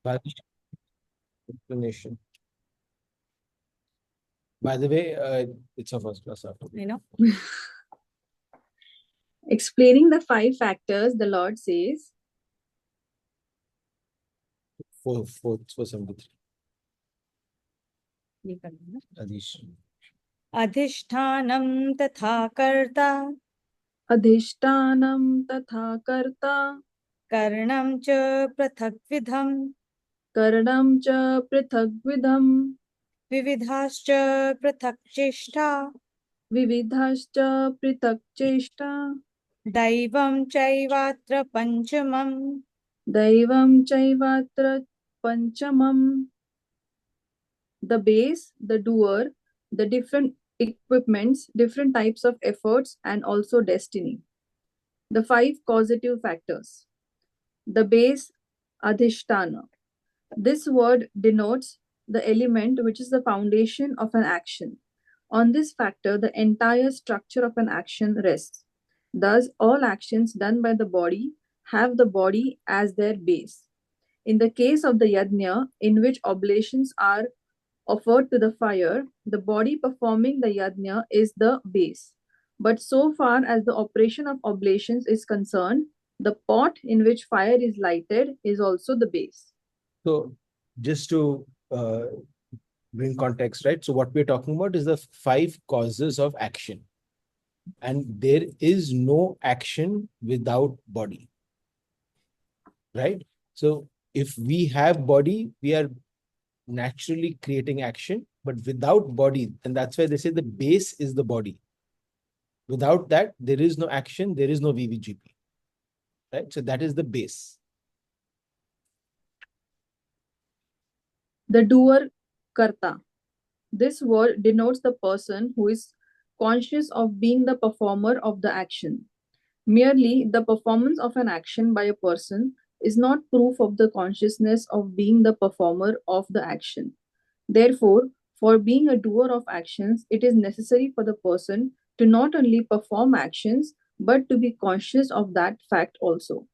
Badish explanation. By the way, it's a first class after. I know. Explaining the 5 factors, the Lord says, 473. ये करना ना। Adish. अधिष्ठानं तथा कर्ता अधिष्ठानं तथा कर्ता करणं च पृथग्विधम् करणं च पृथग्विधम् विविधाश्च पृथक् चेष्टा विविधाश्च पृथक् चेष्टा दैवं चैवात्र पञ्चमम् दैवं चैवात्र पञ्चमम् the base, the doer, the different equipments, different types of efforts, and also destiny. The 5 causative factors. The base, adhishtana. This word denotes the element which is the foundation of an action. On this factor, the entire structure of an action rests. Thus, all actions done by the body have the body as their base. In the case of the yajna, in which oblations are offered to the fire, the body performing the yajna is the base. But so far as the operation of oblations is concerned, the pot in which fire is lighted is also the base. So, just to bring context, right? So, what we're talking about is the 5 causes of action. And there is no action without body, right? So, if we have body, we are naturally creating action, but without body, and that's why they say the base is the body. Without that, there is no action, there is no VVGP, right? So that is the base. The doer, karta. This word denotes the person who is conscious of being the performer of the action. Merely the performance of an action by a person is not proof of the consciousness of being the performer of the action. Therefore, for being a doer of actions, it is necessary for the person to not only perform actions but to be conscious of that fact also.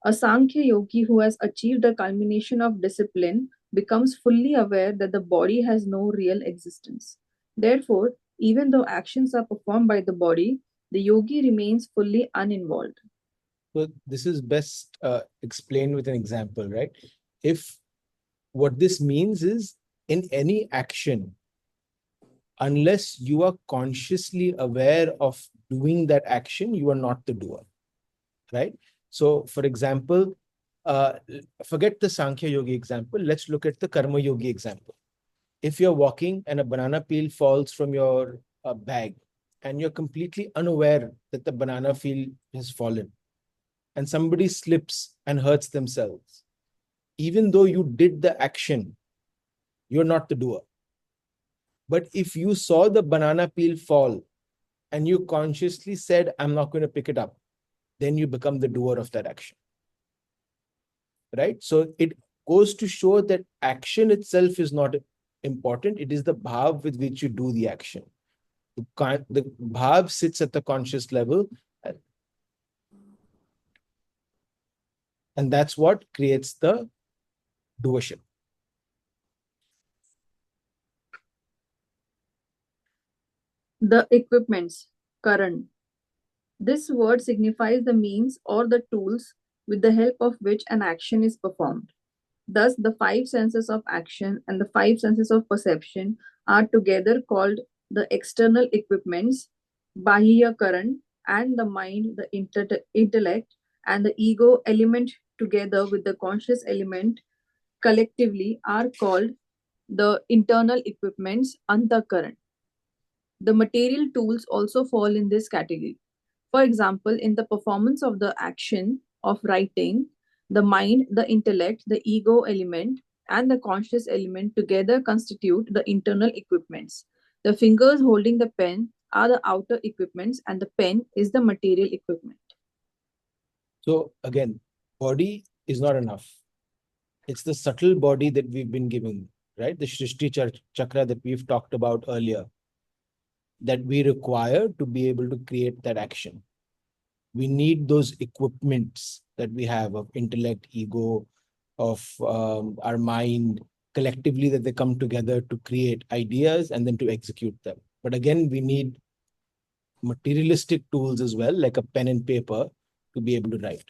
A Sankhya yogi who has achieved the culmination of discipline becomes fully aware that the body has no real existence. Therefore, even though actions are performed by the body, the yogi remains fully uninvolved. So this is best explained with an example, right? If what this means is in any action, unless you are consciously aware of doing that action, you are not the doer, right? So, for example, uh, forget the Sankhya Yogi example. Let's look at the Karma Yogi example. If you're walking and a banana peel falls from your bag and you're completely unaware that the banana peel has fallen and somebody slips and hurts themselves, even though you did the action, you're not the doer. But if you saw the banana peel fall and you consciously said, I'm not going to pick it up, then you become the doer of that action. Right? So it goes to show that action itself is not important. It is the bhav with which you do the action. The bhav sits at the conscious level, and that's what creates the doership. The equipments, karan. This word signifies the means or the tools with the help of which an action is performed. Thus, the 5 senses of action and the 5 senses of perception are together called the external equipments, Bahiya Karan, and the mind, the intellect, and the ego element together with the conscious element collectively are called the internal equipments, Antakaran. The material tools also fall in this category. For example, in the performance of the action of writing, the mind, the intellect, the ego element, and the conscious element together constitute the internal equipments. The fingers holding the pen are the outer equipments, and the pen is the material equipment. So again, body is not enough. It's the subtle body that we've been given, right? The Shrishti Chakra that we've talked about earlier, that we require to be able to create that action. We need those equipments that we have of intellect, ego, of our mind collectively, that they come together to create ideas and then to execute them. But again, we need materialistic tools as well, like a pen and paper, to be able to write.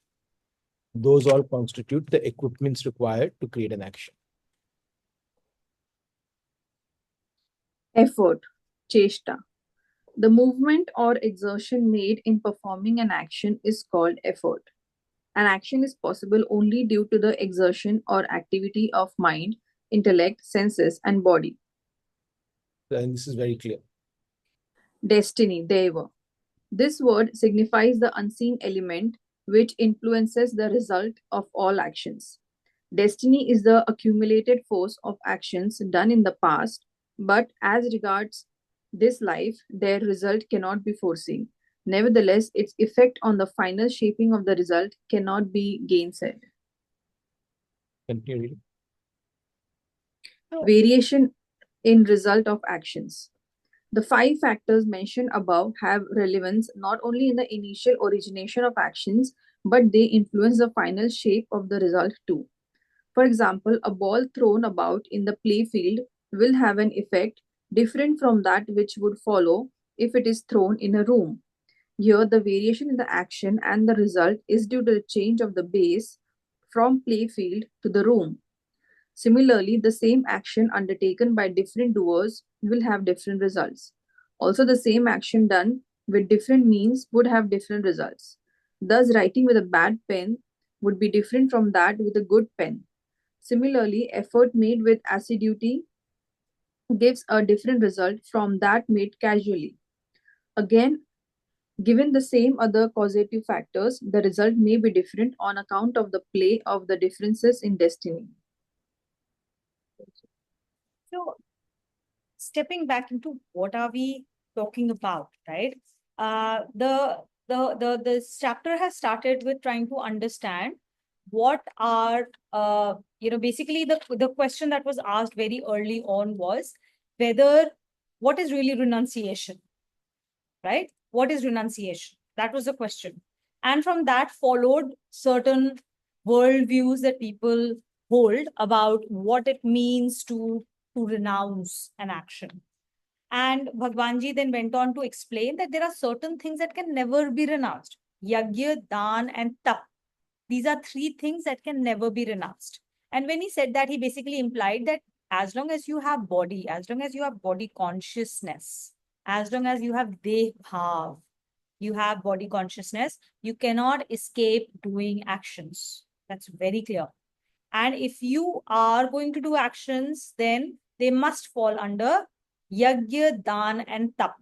Those all constitute the equipments required to create an action. Effort, cheshta. The movement or exertion made in performing an action is called effort. An action is possible only due to the exertion or activity of mind, intellect, senses, and body. And this is very clear. Destiny, deva. This word signifies the unseen element which influences the result of all actions. Destiny is the accumulated force of actions done in the past, but as regards this life, their result cannot be foreseen. Nevertheless, its effect on the final shaping of the result cannot be gainsaid. Continue reading. Variation in result of actions. The five factors mentioned above have relevance not only in the initial origination of actions, but they influence the final shape of the result too. For example, a ball thrown about in the play field will have an effect different from that which would follow if it is thrown in a room. Here, the variation in the action and the result is due to the change of the base from play field to the room. Similarly, the same action undertaken by different doers will have different results. Also, the same action done with different means would have different results. Thus, writing with a bad pen would be different from that with a good pen. Similarly, effort made with assiduity gives a different result from that made casually. Again, given the same other causative factors, the result may be different on account of the play of the differences in destiny. So, stepping back into what are we talking about, right? This chapter has started with trying to understand what are basically the question that was asked very early on was whether what is really renunciation, right? What is renunciation? That was the question. And from that followed certain worldviews that people hold about what it means to renounce an action. And Bhagwanji then went on to explain that there are certain things that can never be renounced. Yagya, Dan, and Tap. These are three things that can never be renounced. And when he said that, he basically implied that as long as you have body, as long as you have body consciousness, as long as you have deh bhav, you have body consciousness, you cannot escape doing actions. That's very clear. And if you are going to do actions, then they must fall under yagya, dan, and tap.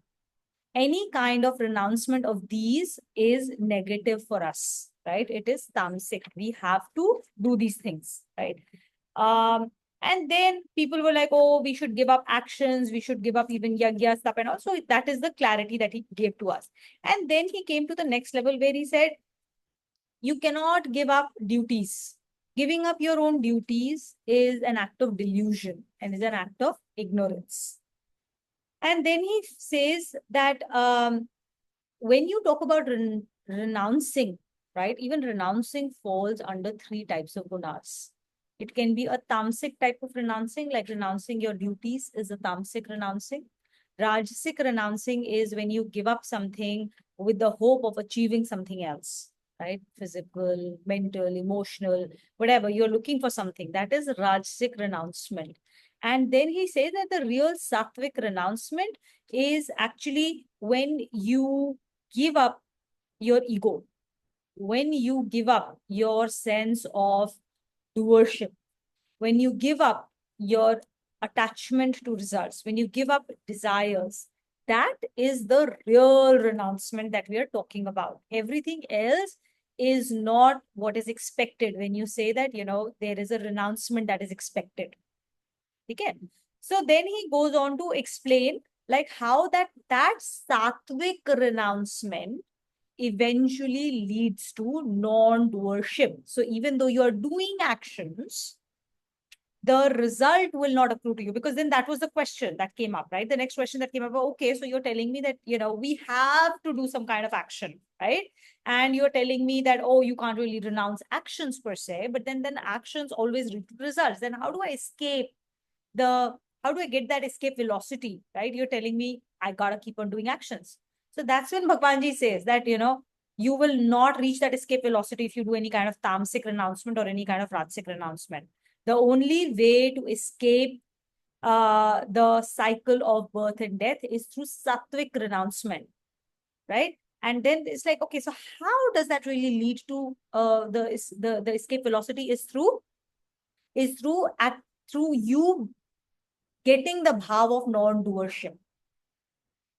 Any kind of renouncement of these is negative for us, right? It is tamasic. We have to do these things, right? And then people were like, oh, we should give up actions, we should give up even yagya stuff. And also that is the clarity that he gave to us. And then he came to the next level where he said, you cannot give up duties. Giving up your own duties is an act of delusion and is an act of ignorance. And then he says that when you talk about renouncing, right, even renouncing falls under three types of gunas. It can be a tamasic type of renouncing, like renouncing your duties is a tamasic renouncing. Rajasic renouncing is when you give up something with the hope of achieving something else, right? Physical, mental, emotional, whatever. You're looking for something. That is Rajasic renouncement. And then he says that the real sattvic renouncement is actually when you give up your ego, when you give up your sense of doership, when you give up your attachment to results, when you give up desires, that is the real renouncement that we are talking about. Everything else is not what is expected when you say that, there is a renouncement that is expected. Okay. So then he goes on to explain like how that sattvic renouncement eventually leads to non-doership. So even though you're doing actions, the result will not accrue to you, because then that was the question that came up, right? The next question that came up, okay, so you're telling me that, we have to do some kind of action, right? And you're telling me that, oh, you can't really renounce actions per se, but then actions always lead to results. Then how do I escape the, how do I get that escape velocity, right? You're telling me I gotta keep on doing actions. So that's when Bhagwanji says that, you will not reach that escape velocity if you do any kind of tamasic renouncement or any kind of rajasic renouncement. The only way to escape the cycle of birth and death is through sattvic renouncement, right? And then it's like, okay, so how does that really lead to the escape velocity? Is through you getting the bhav of non-doership.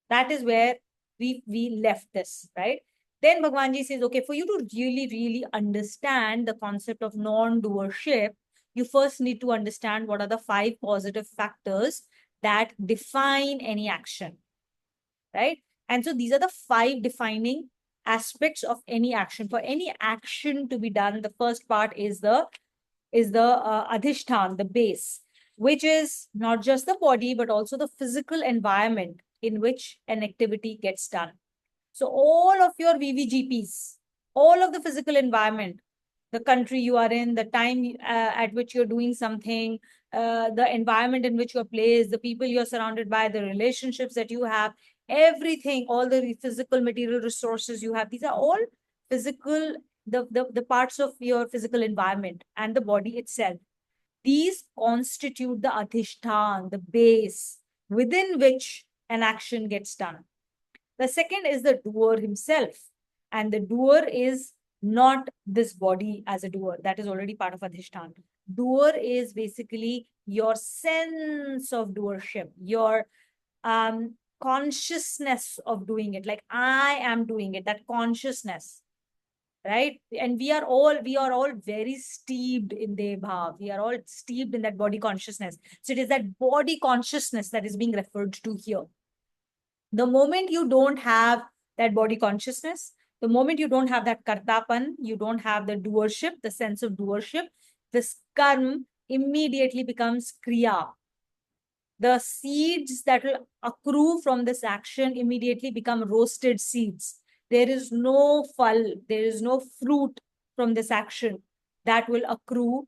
That is where we left this, right? Then Bhagwanji says, okay, for you to really, really understand the concept of non-doership, you first need to understand what are the 5 positive factors that define any action, right? And so these are the 5 defining aspects of any action. For any action to be done, the first part is the adhishtan, the base, which is not just the body, but also the physical environment in which an activity gets done. So all of your VVGPs, all of the physical environment, the country you are in, the time at which you're doing something, the environment in which you're placed, the people you're surrounded by, the relationships that you have, everything, all the physical material resources you have, these are all physical, the parts of your physical environment and the body itself. These constitute the adhishtan, the base within which an action gets done. The second is the doer himself. And the doer is not this body as a doer. That is already part of adhishtan. Doer is basically your sense of doership, your consciousness of doing it. Like, I am doing it, that consciousness, right? And we are all very steeped in Deva. We are all steeped in that body consciousness. So it is that body consciousness that is being referred to here. The moment you don't have that body consciousness, the moment you don't have that kartapan, you don't have the doership, the sense of doership, this karma immediately becomes kriya. The seeds that will accrue from this action immediately become roasted seeds. There is no phal, there is no fruit from this action that will accrue,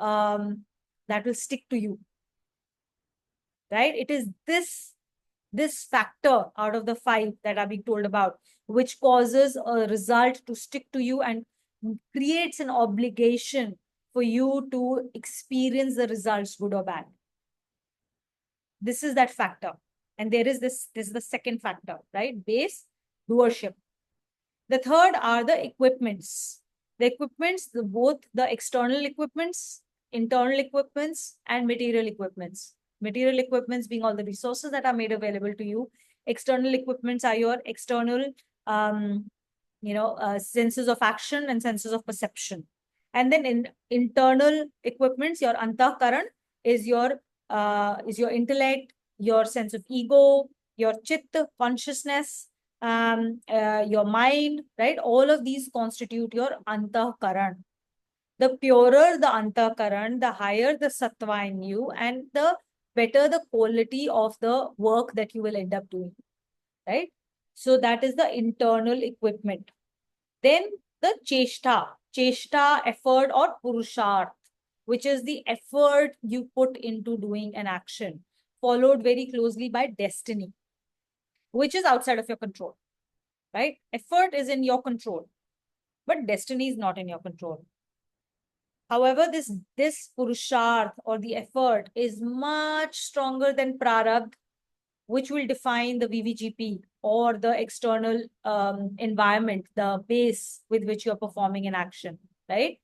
um, that will stick to you. Right? It is this factor out of the 5 that are being told about, which causes a result to stick to you and creates an obligation for you to experience the results, good or bad. This is that factor. And there is this is the second factor, right? Base, doership. The third are the equipments. The equipments, both the external equipments, internal equipments, and material equipments. Material equipments being all the resources that are made available to you. External equipments are your external, senses of action and senses of perception. And then in internal equipments, your antahkaran is your intellect, your sense of ego, your chitta, consciousness, your mind, right? All of these constitute your antahkaran. The purer the antahkaran, the higher the sattva in you, and the better the quality of the work that you will end up doing, right? So that is the internal equipment. Then the cheshta, effort or purusharth, which is the effort you put into doing an action, followed very closely by destiny, which is outside of your control, right? Effort is in your control, but destiny is not in your control. However, this purusharth or the effort is much stronger than prarabdha, which will define the VVGP or the external environment, the base with which you're performing an action, right?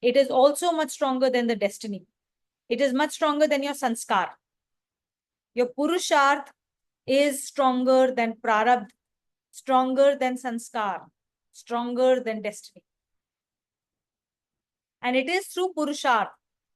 It is also much stronger than the destiny. It is much stronger than your sanskar. Your purusharth is stronger than prarabdha, stronger than sanskar, stronger than destiny. And it is through purusharth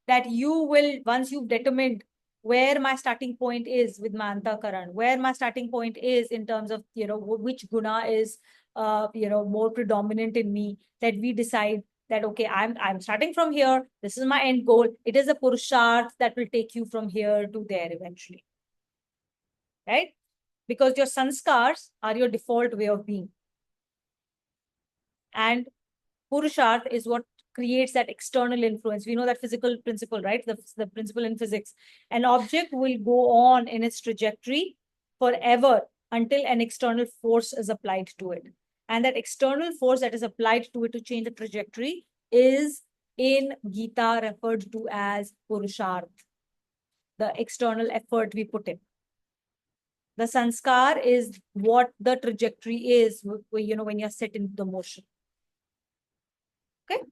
that you will, once you've determined where my starting point is with my antakaran, where my starting point is in terms of, which guna is, more predominant in me, that we decide that, okay, I'm starting from here. This is my end goal. It is a purusharth that will take you from here to there eventually. Right? Because your sanskars are your default way of being. And purusharth is what creates that external influence. We know that physical principle, right? The principle in physics. An object will go on in its trajectory forever until an external force is applied to it. And that external force that is applied to it to change the trajectory is in Gita referred to as purusharth, the external effort we put in. The sanskar is what the trajectory is, when you're set into the motion. Okay.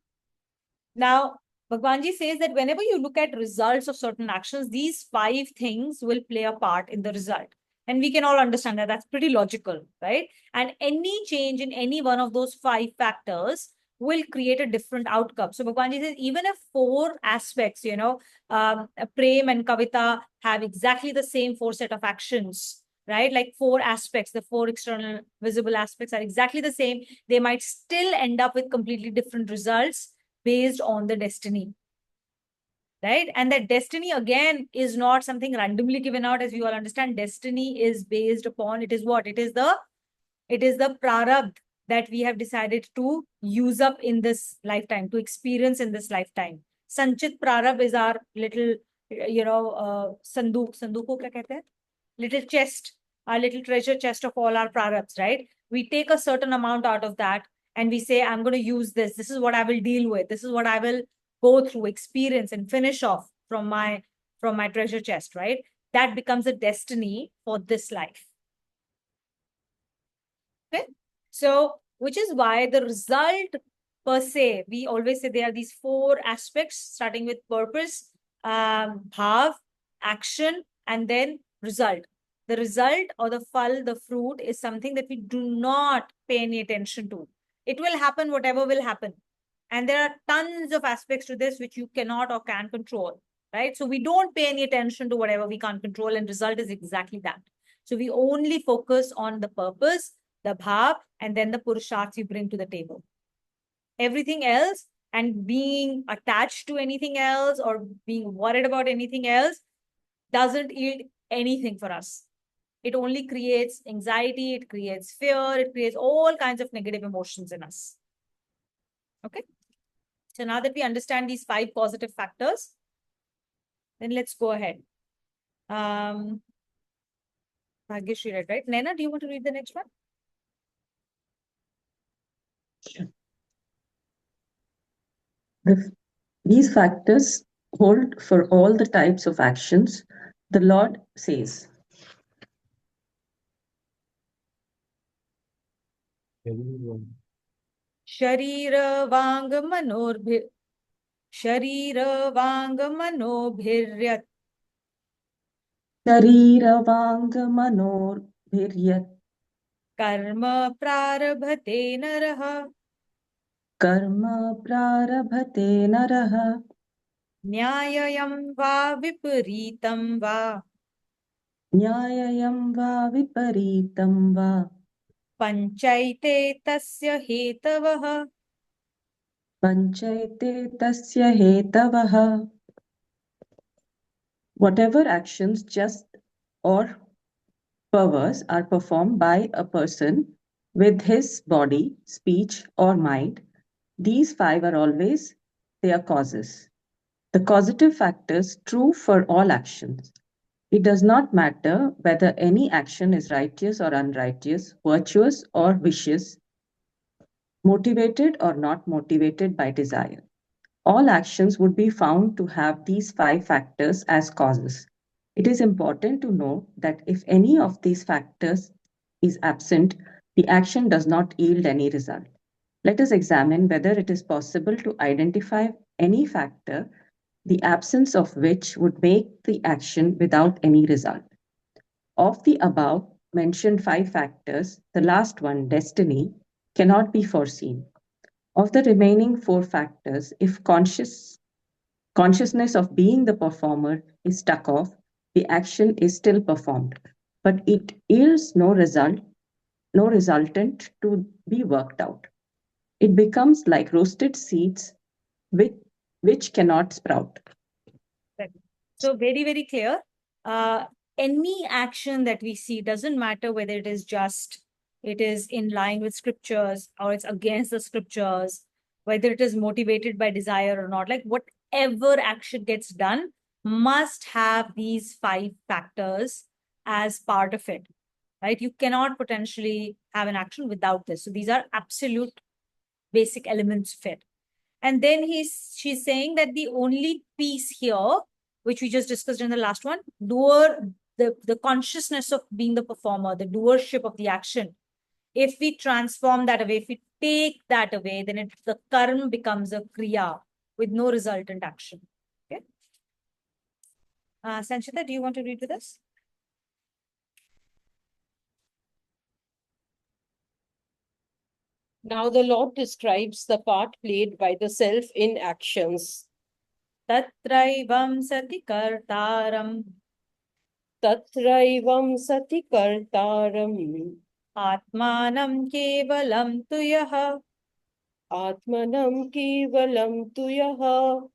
Now, Bhagwanji says that whenever you look at results of certain actions, these 5 things will play a part in the result. And we can all understand that that's pretty logical, right? And any change in any one of those 5 factors will create a different outcome. So Bhagwanji says, even if 4 aspects, Prem and Kavita have exactly the same 4 set of actions, right? Like 4 aspects, the 4 external visible aspects are exactly the same. They might still end up with completely different results based on the destiny. Right? And that destiny, again, is not something randomly given out. As you all understand, destiny is based upon, it is what? It is the prarabdha that we have decided to use up in this lifetime, to experience in this lifetime. Sanchit prarabdha is our little, sandook ko kya kehte hain? Little chest, our little treasure chest of all our prarabdhas, right? We take a certain amount out of that and we say, I'm going to use this. This is what I will deal with. This is what I will go through, experience, and finish off from my treasure chest, right? That becomes a destiny for this life. Okay. So, which is why the result per se, we always say there are these 4 aspects, starting with purpose, bhav, action, and then result. The result or the phal, the fruit, is something that we do not pay any attention to. It will happen, whatever will happen. And there are tons of aspects to this which you cannot or can control, right? So we don't pay any attention to whatever we can't control, and result is exactly that. So we only focus on the purpose, the bhav, and then the purusharths you bring to the table. Everything else, and being attached to anything else or being worried about anything else, doesn't yield anything for us. It only creates anxiety, it creates fear, it creates all kinds of negative emotions in us. Okay. So now that we understand these 5 positive factors, then let's go ahead. Bhagyashri read, right? Naina, do you want to read the next one? These factors hold for all the types of actions. The Lord says, शरीर वांग मनोभिर्यत् Shariravaङ्गमनोर्भिर्यत् कर्म प्रारभते नरः कर्म प्रारभते नरः न्याय्यं वा विपरीतं वा न्याय्यं वा विपरीतं वा पञ्चैते तस्य हेतवः पञ्चैते तस्य हेतवः. Whatever actions, just or perverse, are performed by a person with his body, speech, or mind, these 5 are always their causes. The causative factors true for all actions. It does not matter whether any action is righteous or unrighteous, virtuous or vicious, motivated or not motivated by desire. All actions would be found to have these 5 factors as causes. It is important to know that if any of these factors is absent, the action does not yield any result. Let us examine whether it is possible to identify any factor, the absence of which would make the action without any result. Of the above mentioned 5 factors, the last one, destiny, cannot be foreseen. Of the remaining 4 factors, if consciousness of being the performer is struck off, the action is still performed, but it yields no resultant to be worked out. It becomes like roasted seeds which cannot sprout. Right. So very, very clear. Any action that we see doesn't matter whether it is just, it is in line with scriptures or it's against the scriptures, whether it is motivated by desire or not. Like whatever action gets done must have these 5 factors as part of it, right? You cannot potentially have an action without this. So these are absolute basic elements of it. And then she's saying that the only piece here, which we just discussed in the last one, the consciousness of being the performer, the doership of the action. If we transform that away, if we take that away, then the karma becomes a kriya with no resultant action. Okay. Sanchita, do you want to read with us? Now the Lord describes the part played by the self in actions. Tatraivam sati kartaram Tatraivam sati kartaram atmanam kevalam tuyah atmanam kevalam tuyah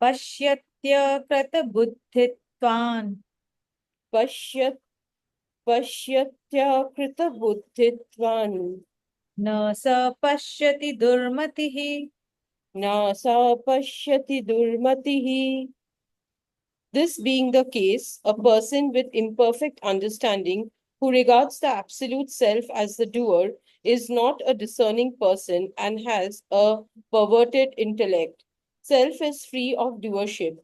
pashyatya kratabuddhitvan pashyat pashyatya krita buddhitvan न स पश्यति दुर्मतिः. na sa pashyati durmatihi. This being the case, a person with imperfect understanding who regards the absolute self as the doer is not a discerning person and has a perverted intellect. Self is free of doership.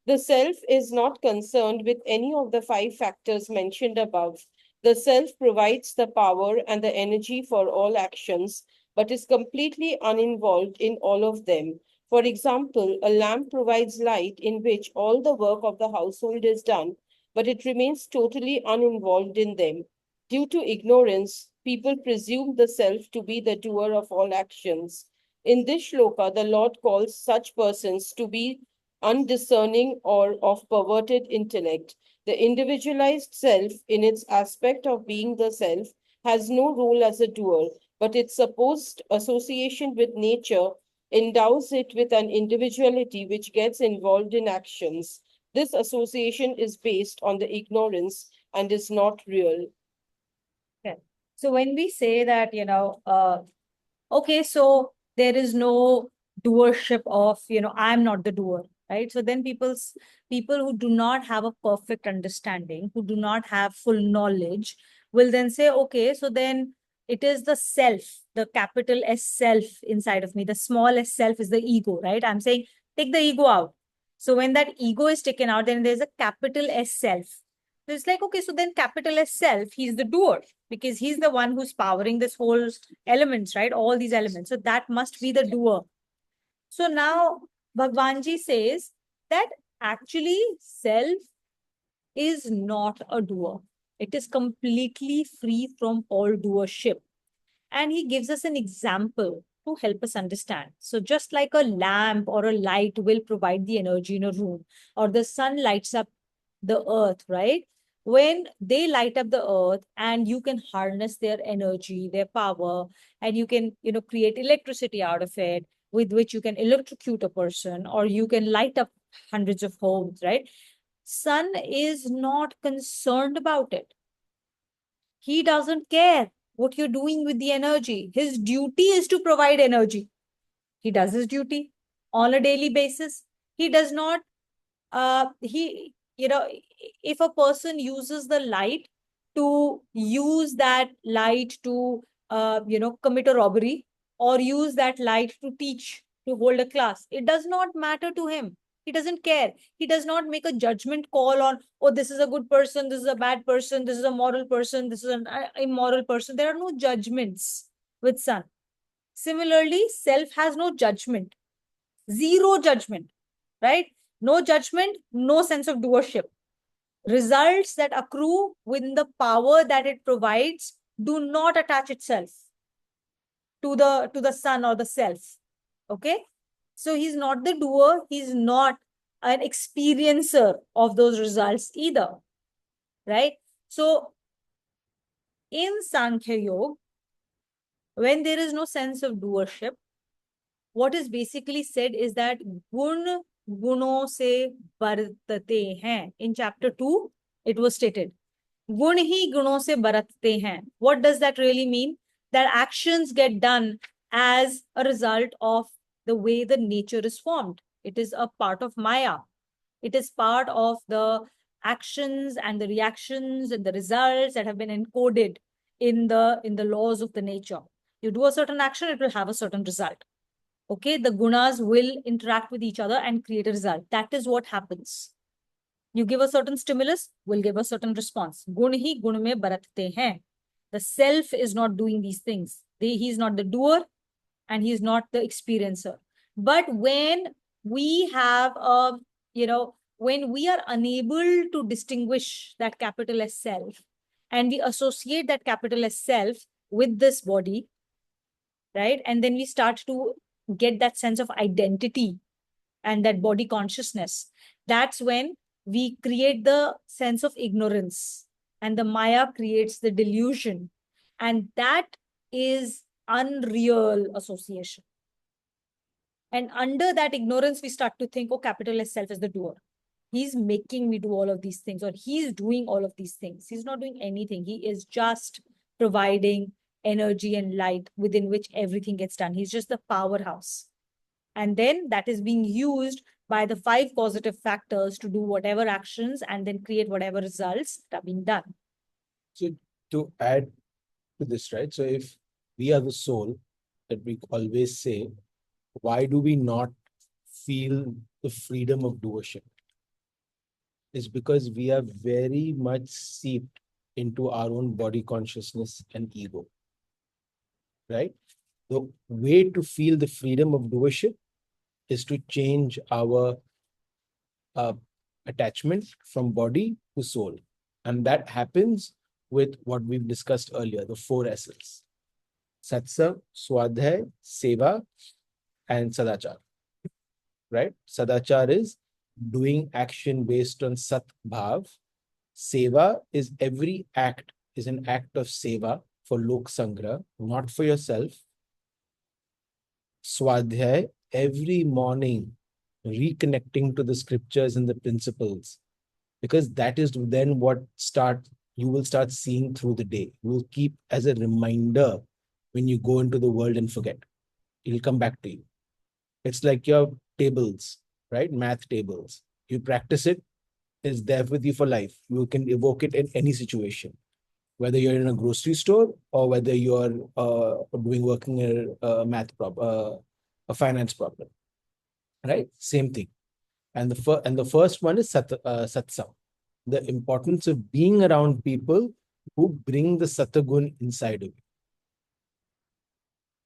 The self is not concerned with any of the 5 factors mentioned above. The self provides the power and the energy for all actions, but is completely uninvolved in all of them. For example, a lamp provides light in which all the work of the household is done, but it remains totally uninvolved in them. Due to ignorance, people presume the self to be the doer of all actions. In this shloka, the Lord calls such persons to be undiscerning or of perverted intellect. The individualized self, in its aspect of being the self, has no role as a doer, but its supposed association with nature endows it with an individuality which gets involved in actions. This association is based on the ignorance and is not real. Okay. So when we say that, okay, so there is no doership of, I'm not the doer, right? So then people who do not have a perfect understanding, who do not have full knowledge, will then say, okay, so then it is the self, the capital S self inside of me. The small s self is the ego, right? I'm saying take the ego out. So when that ego is taken out, then there's a capital S self. So it's like, okay, so then capital S self, he's the doer because he's the one who's powering this whole elements, right? All these elements. So that must be the doer. So now Bhagwanji says that actually self is not a doer. It is completely free from all doership. And he gives us an example to help us understand. So just like a lamp or a light will provide the energy in a room, or the sun lights up the earth, right? When they light up the earth and you can harness their energy, their power, and you can, create electricity out of it, with which you can electrocute a person or you can light up hundreds of homes, right? Sun is not concerned about it. He doesn't care what you're doing with the energy. His duty is to provide energy. He does his duty on a daily basis. He does not, if a person uses the light to use that light to, commit a robbery or use that light to teach, to hold a class, it does not matter to him. He doesn't care. He does not make a judgment call on, oh, this is a good person, this is a bad person, this is a moral person, this is an immoral person. There are no judgments with sun. Similarly, self has no judgment, zero judgment, right? No judgment, no sense of doership. Results that accrue within the power that it provides do not attach itself to the sun or the self. Okay, so he's not the doer, he's not an experiencer of those results either, right? So in Sankhya Yoga, When there is no sense of doership, what is basically said is that gun guno se bartate hain. In chapter 2, it was stated, gun hi guno se baratte hain. What does that really mean? That actions get done as a result of the way the nature is formed. It is a part of Maya. It is part of the actions and the reactions and the results that have been encoded in the laws of the nature. You do a certain action, it will have a certain result. Okay, the gunas will interact with each other and create a result. That is what happens. You give a certain stimulus, will give a certain response. Gun hi gun mein baratte hain. The self is not doing these things. He is not the doer and he is not the experiencer. But when we have a, when we are unable to distinguish that capital as self, and we associate that capital as self with this body, right? And then we start to get that sense of identity and that body consciousness. That's when we create the sense of ignorance, and the Maya creates the delusion. And that is unreal association. And under that ignorance, we start to think, oh, capital S self is the doer. He's making me do all of these things, or he's doing all of these things. He's not doing anything. He is just providing energy and light within which everything gets done. He's just the powerhouse. And then that is being used by the 5 causative factors to do whatever actions and then create whatever results that are being done. So to add to this, right? So if we are the soul that we always say, why do we not feel the freedom of doership? Is because we are very much seeped into our own body consciousness and ego, right? The way to feel the freedom of doership is to change our attachment from body to soul. And that happens with what we've discussed earlier, the 4 S's: Satsang, Swadhyay, Seva, and Sadachar. Right? Sadachar is doing action based on Sat Bhav. Seva is every act is an act of seva for Lok Sangra, not for yourself. Swadhyay, every morning reconnecting to the scriptures and the principles, because that is then what you will start seeing through the day. You will keep as a reminder when you go into the world and forget. It'll come back to you. It's like your tables, right? Math tables. You practice it, it's there with you for life. You can evoke it in any situation, whether you're in a grocery store or whether you're working in a finance problem, right? Same thing. And the first one is satsang, the importance of being around people who bring the satagun inside of you,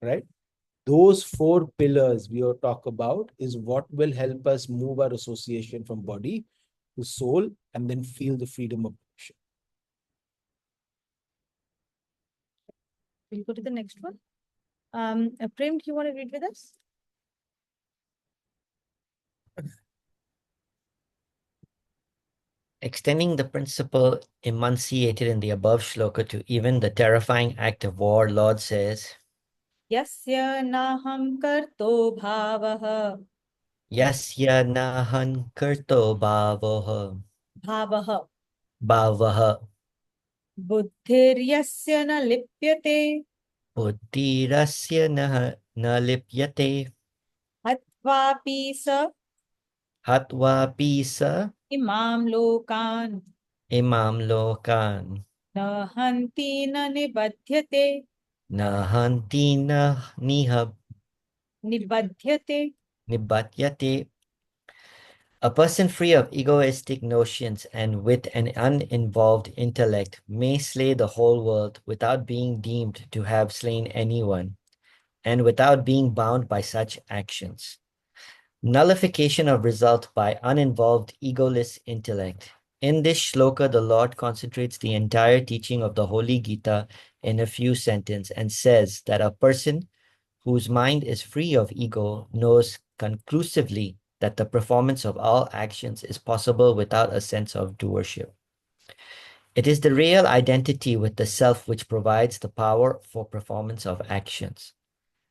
right? Those 4 pillars we will talk about is what will help us move our association from body to soul and then feel the freedom of motion. We'll go to the next one. Prem, do you want to read with us? Extending the principle enunciated in the above shloka to even the terrifying act of war, Lord says, Yasya naham karto bhavaha. Yasya nahan karto Bhavaha. bhavaha Buddhir yasya na lipyate. buddhirasya na lipyate Hatvapi sa hatva pisa imam lokan. imam lokan Na hanti na nibadhyate. nahanti na Nibadhyate. nibatyate. A person free of egoistic notions and with an uninvolved intellect may slay the whole world without being deemed to have slain anyone, and without being bound by such actions. Nullification of result by uninvolved egoless intellect. In this shloka, the Lord concentrates the entire teaching of the Holy Gita in a few sentences and says that a person whose mind is free of ego knows conclusively that the performance of all actions is possible without a sense of doership. It is the real identity with the self which provides the power for performance of actions.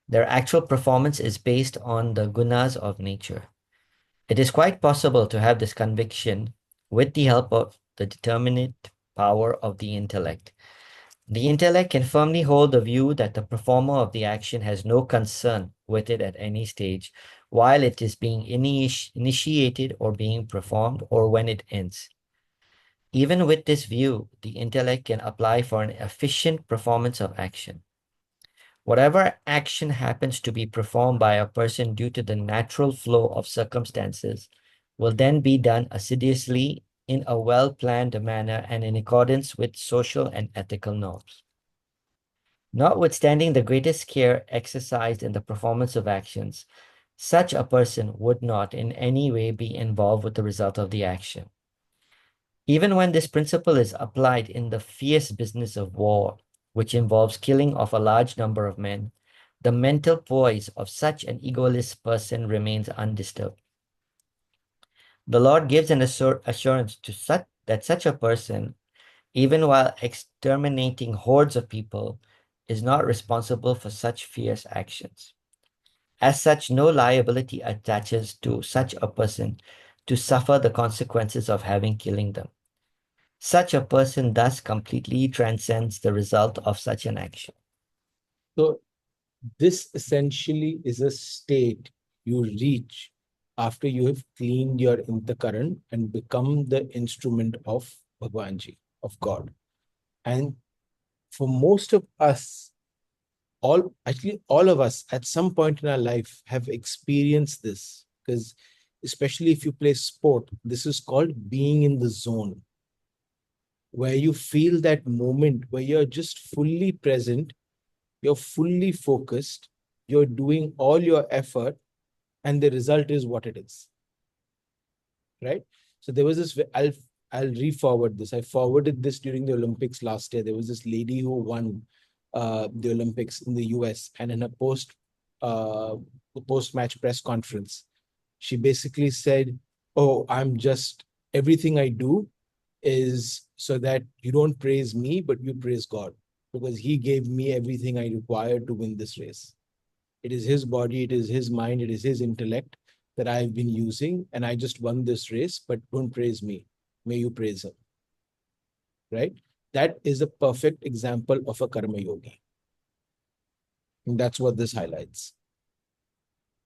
Their actual performance is based on the gunas of nature. It is quite possible to have this conviction with the help of the determinate power of the intellect. The intellect can firmly hold the view that the performer of the action has no concern with it at any stage, while it is being initiated or being performed, or when it ends. Even with this view, the intellect can apply for an efficient performance of action. Whatever action happens to be performed by a person due to the natural flow of circumstances will then be done assiduously in a well-planned manner and in accordance with social and ethical norms. Notwithstanding the greatest care exercised in the performance of actions, such a person would not in any way be involved with the result of the action. Even when this principle is applied in the fierce business of war, which involves killing of a large number of men, the mental poise of such an egoless person remains undisturbed. The Lord gives an assurance to that such a person, even while exterminating hordes of people, is not responsible for such fierce actions. As such, no liability attaches to such a person to suffer the consequences of having killing them. Such a person thus completely transcends the result of such an action. So this essentially is a state you reach after you have cleaned your intakaran and become the instrument of Bhagwanji, of God. And for most of us, all of us at some point in our life have experienced this, because especially if you play sport, this is called being in the zone, where you feel that moment where you're just fully present, you're fully focused, you're doing all your effort, and the result is what it is, right? So there was this, I'll re-forward this. I forwarded this during the Olympics last year. There was this lady who won the Olympics in the US, and in a post-match press conference, she basically said, "Oh, everything I do is so that you don't praise me, but you praise God, because He gave me everything I required to win this race. It is His body, it is His mind, it is His intellect that I've been using, and I just won this race, but don't praise me. May you praise Him." Right? That is a perfect example of a karma yogi. And that's what this highlights.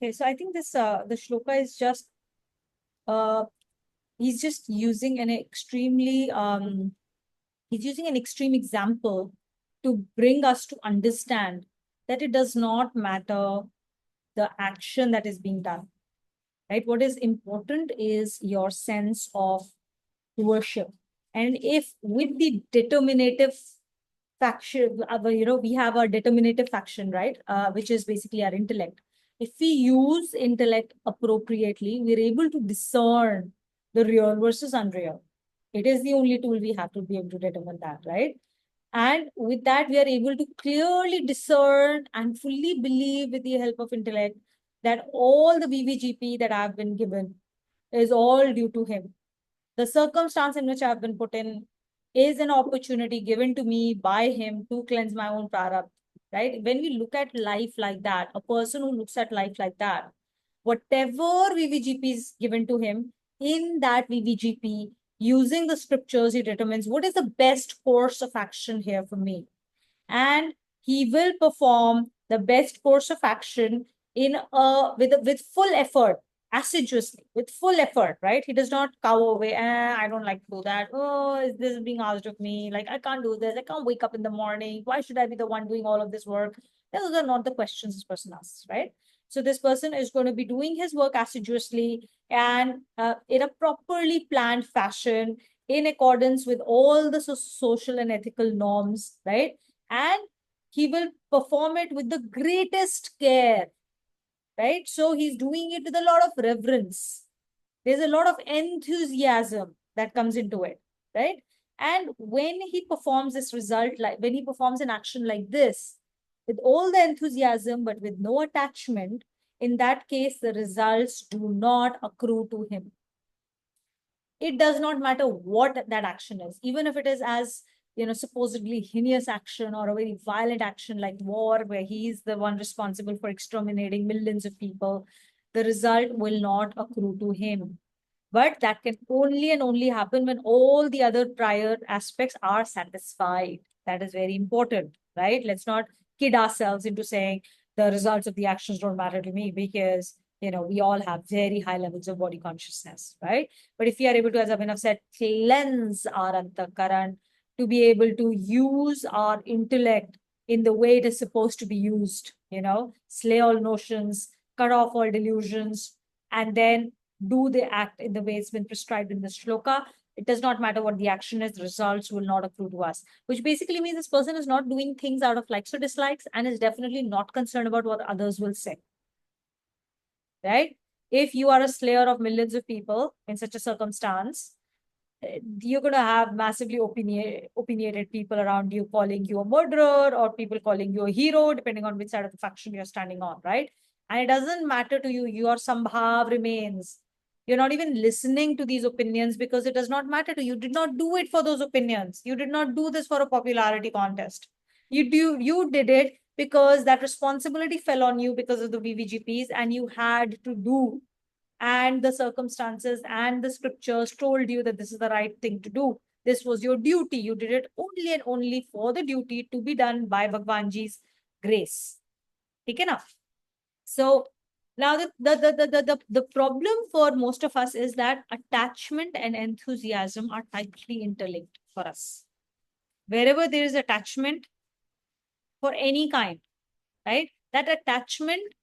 Okay, so I think this the shloka is just he's just using an extremely he's using an extreme example to bring us to understand that it does not matter the action that is being done, right? What is important is your sense of worship. And if with the determinative faction, we have our determinative faction, right? Which is basically our intellect. If we use intellect appropriately, we're able to discern the real versus unreal. It is the only tool we have to be able to determine that, right? And with that, we are able to clearly discern and fully believe with the help of intellect that all the VVGP that I've been given is all due to him. The circumstance in which I've been put in is an opportunity given to me by him to cleanse my own prarabdha, right? When we look at life like that, a person who looks at life like that, whatever VVGP is given to him, in that VVGP, using the scriptures, he determines what is the best course of action here for me. And he will perform the best course of action with full effort, assiduously, with full effort, right? He does not cower away. I don't like to do that. Oh, is this being asked of me? Like, I can't do this. I can't wake up in the morning. Why should I be the one doing all of this work? Those are not the questions this person asks, right? So this person is going to be doing his work assiduously and in a properly planned fashion, in accordance with all the social and ethical norms, right? And he will perform it with the greatest care, right? So he's doing it with a lot of reverence. There's a lot of enthusiasm that comes into it, right? And when he performs this result, like when he performs an action like this, with all the enthusiasm but with no attachment, in that case, the results do not accrue to him. It does not matter what that action is, even if it is as, supposedly heinous action or a very violent action like war, where he is the one responsible for exterminating millions of people, the result will not accrue to him. But that can only and only happen when all the other prior aspects are satisfied. That is very important, right? Let's not kid ourselves into saying the results of the actions don't matter to me, because we all have very high levels of body consciousness, right? But if we are able to, as Abhinav said, cleanse our antakaran, to be able to use our intellect in the way it is supposed to be used, slay all notions, cut off all delusions, and then do the act in the way it's been prescribed in the shloka. It does not matter what the action is, the results will not accrue to us, which basically means this person is not doing things out of likes or dislikes, and is definitely not concerned about what others will say. Right? If you are a slayer of millions of people in such a circumstance, you're going to have massively opinionated people around you calling you a murderer, or people calling you a hero, depending on which side of the faction you're standing on, right? And it doesn't matter to you. Your sambhav remains. You're not even listening to these opinions because it does not matter to you. You did not do it for those opinions. You did not do this for a popularity contest. You did it because that responsibility fell on you because of the VVGPs, and you had to do, and the circumstances and the scriptures told you that this is the right thing to do. This was your duty. You did it only and only for the duty to be done by Bhagwanji's grace. Okay, na? So now the problem for most of us is that attachment and enthusiasm are tightly interlinked for us. Wherever there is attachment for any kind, right? That attachment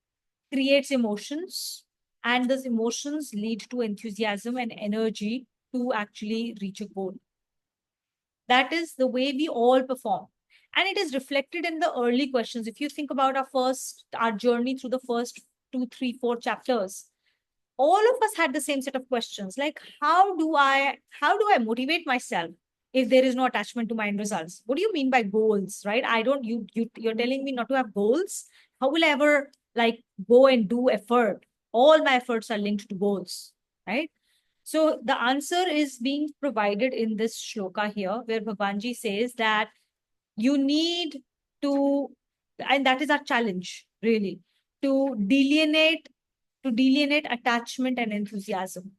creates emotions, and those emotions lead to enthusiasm and energy to actually reach a goal. That is the way we all perform. And it is reflected in the early questions. If you think about our journey through the first 2, 3, 4 chapters, all of us had the same set of questions, like how do I motivate myself if there is no attachment to my end results? What do you mean by goals, right? You're telling me not to have goals. How will I ever like go and do effort? All my efforts are linked to goals, right? So the answer is being provided in this shloka here, where Bhagwanji says that you need to, and that is our challenge really, to delineate attachment and enthusiasm,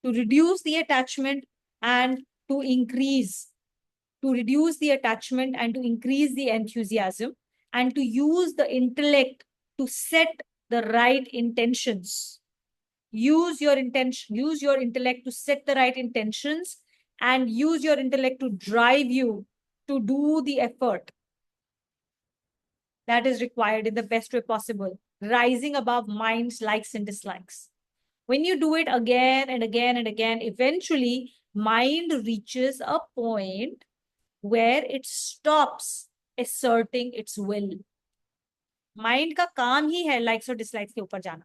to reduce the attachment and to increase, to reduce the attachment and to increase the enthusiasm, and to use the intellect to set the right intentions. Use your intellect to set the right intentions, and use your intellect to drive you to do the effort that is required in the best way possible, rising above mind's likes and dislikes. When you do it again and again and again, eventually mind reaches a point where it stops asserting its will. Mind का काम ही है likes और dislikes के ऊपर जाना.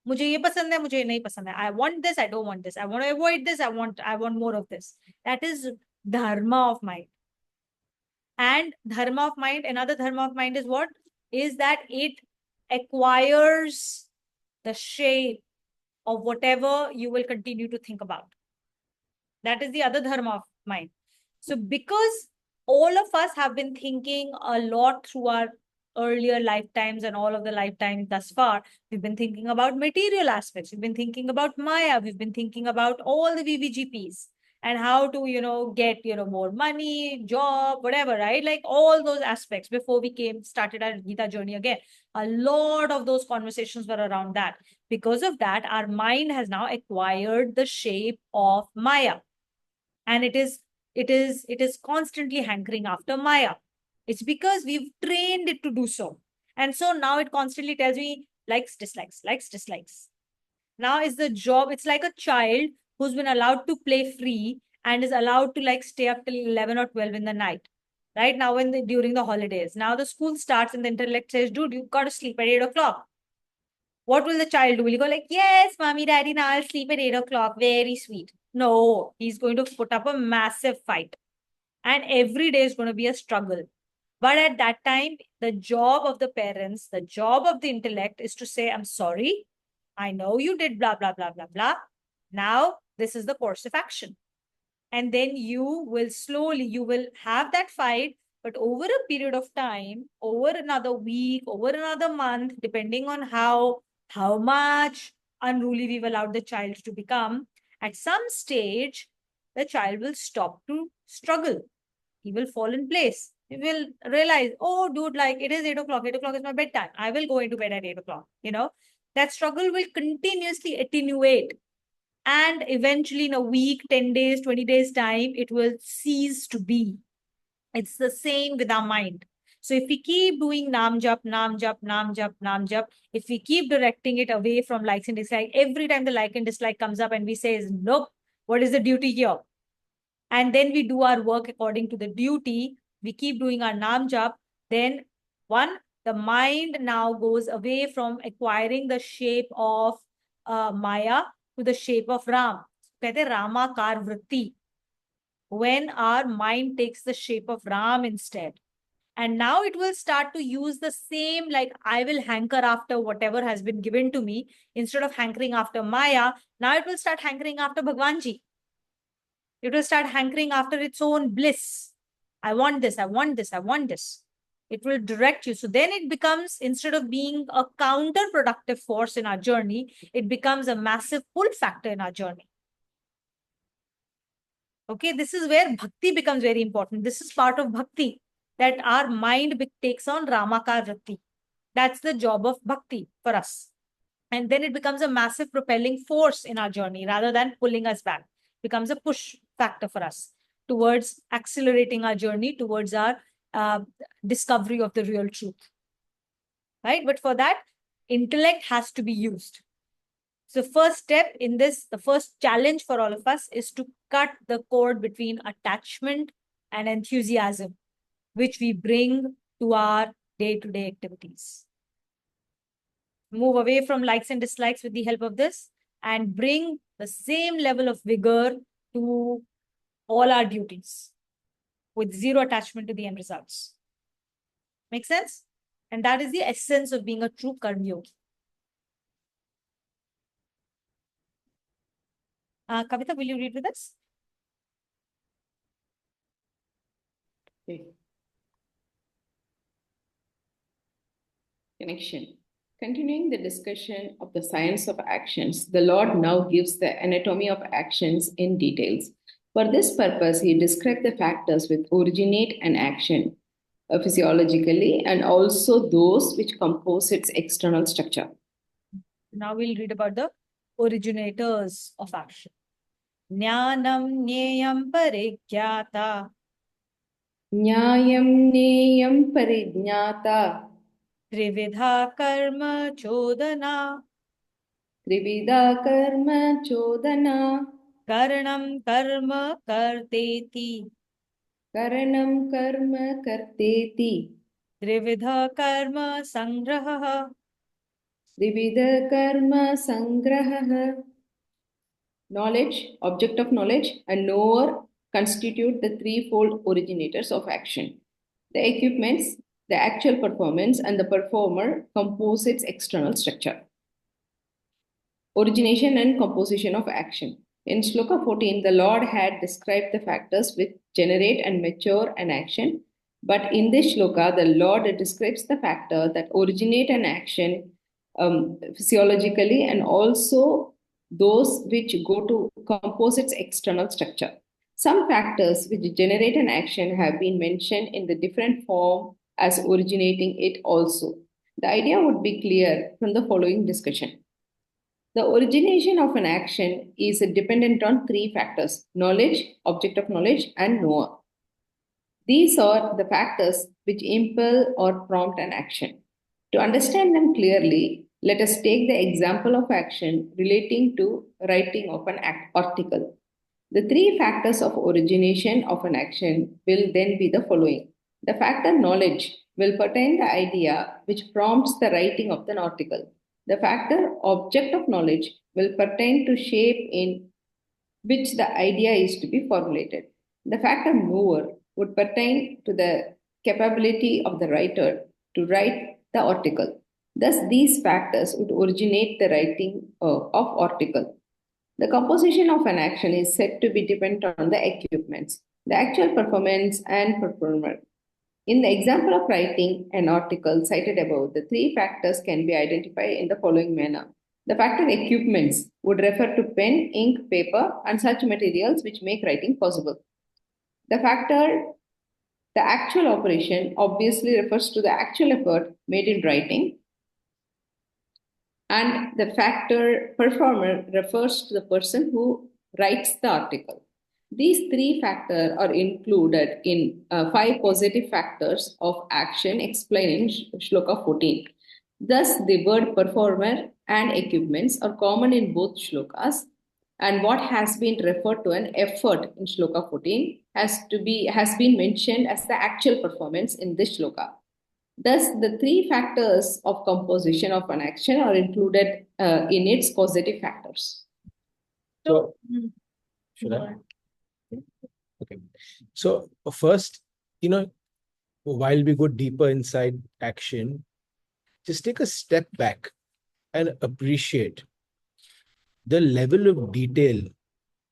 मुझे ये पसंद है, मुझे ये नहीं पसंद है. I want this, I don't want this. I want to avoid this, I want more of this. That is dharma of mind. And dharma of mind, another dharma of mind is what? Is that it acquires the shape of whatever you will continue to think about. That is the other dharma of mind. So because all of us have been thinking a lot through our earlier lifetimes and all of the lifetimes thus far, we've been thinking about material aspects. We've been thinking about Maya. We've been thinking about all the VVGPs and how to, get, more money, job, whatever, right? Like all those aspects before we started our Gita journey again. A lot of those conversations were around that. Because of that, our mind has now acquired the shape of Maya. And it is constantly hankering after Maya. It's because we've trained it to do so. And so now it constantly tells me likes, dislikes, likes, dislikes. Now is the job, it's like a child who's been allowed to play free and is allowed to stay up till 11 or 12 in the night. Right now during the holidays. Now the school starts and the intellect says, dude, you've got to sleep at 8 o'clock. What will the child do? Will he go like, yes, mommy, daddy, now I'll sleep at 8 o'clock. Very sweet. No, he's going to put up a massive fight. And every day is going to be a struggle. But at that time, the job of the parents, the job of the intellect is to say, I'm sorry. I know you did blah, blah, blah, blah, blah. Now, this is the course of action. And then you will have that fight, but over a period of time, over another week, over another month, depending on how much unruly we've allowed the child to become, at some stage, the child will stop to struggle. He will fall in place. He will realize, oh, dude, like it is 8 o'clock. 8 o'clock is my bedtime. I will go into bed at 8 o'clock. That struggle will continuously attenuate. And eventually, in a week, 10 days, 20 days time, it will cease to be. It's the same with our mind. So if we keep doing nam jap, nam jap, nam jap, nam jap, if we keep directing it away from likes and dislikes, every time the like and dislike comes up and we say, nope, what is the duty here? And then we do our work according to the duty, we keep doing our nam jap, then the mind now goes away from acquiring the shape of Maya to the shape of Ram. कहते Ramakar vritti. When our mind takes the shape of Ram instead. And now it will start to use the same, like I will hanker after whatever has been given to me. Instead of hankering after Maya, now it will start hankering after Bhagwanji. It will start hankering after its own bliss. I want this, I want this, I want this. It will direct you. So then it becomes, instead of being a counterproductive force in our journey, it becomes a massive pull factor in our journey. Okay, this is where bhakti becomes very important. This is part of bhakti, that our mind takes on Ramakar vritti. That's the job of bhakti for us. And then it becomes a massive propelling force in our journey rather than pulling us back. It becomes a push factor for us towards accelerating our journey, towards our discovery of the real truth. Right? But for that, intellect has to be used. So first step in this, the first challenge for all of us is to cut the cord between attachment and enthusiasm, which we bring to our day-to-day activities. Move away from likes and dislikes with the help of this and bring the same level of vigor to all our duties with zero attachment to the end results. Make sense? And that is the essence of being a true karma yogi. Kavita, will you read with us? Okay. Connection. Continuing the discussion of the science of actions, the Lord now gives the anatomy of actions in details. For this purpose, he described the factors which originate an action physiologically and also those which compose its external structure. Now we'll read about the originators of action. Jnanam Nyayam Parigyata. Nyayam Neyam Parijnata. Trividha Karma Chodana. Trividha Karma Chodana. Karanam Karma Karteti. Karanam Karma Karteti. Trividha Karma Sangraha. Trividha Karma Sangraha. Knowledge, object of knowledge, and knower constitute the threefold originators of action. The equipments, the actual performance, and the performer compose its external structure. Origination and composition of action. In Shloka 14, the Lord had described the factors which generate and mature an action. But in this Shloka, the Lord describes the factor that originate an action physiologically and also those which go to compose its external structure. Some factors which generate an action have been mentioned in the different form as originating it also. The idea would be clear from the following discussion. The origination of an action is dependent on three factors: knowledge, object of knowledge, and knower. These are the factors which impel or prompt an action. To understand them clearly, let us take the example of action relating to writing of an article. The three factors of origination of an action will then be the following. The factor knowledge will pertain the idea which prompts the writing of the article. The factor object of knowledge will pertain to shape in which the idea is to be formulated. The factor knower would pertain to the capability of the writer to write the article. Thus, these factors would originate the writing of article. The composition of an action is said to be dependent on the equipments, the actual performance, and performer. In the example of writing an article cited above, the three factors can be identified in the following manner. The factor equipments would refer to pen, ink, paper, and such materials which make writing possible. The factor, the actual operation, obviously refers to the actual effort made in writing, and the factor performer refers to the person who writes the article. These three factors are included in five positive factors of action explained in Shloka 14. Thus, the word performer and equipments are common in both shlokas, and what has been referred to an effort in Shloka 14 has been mentioned as the actual performance in this shloka. Thus, the three factors of composition of an action are included in its causative factors. So, should I? Okay. So first, while we go deeper inside action, just take a step back and appreciate the level of detail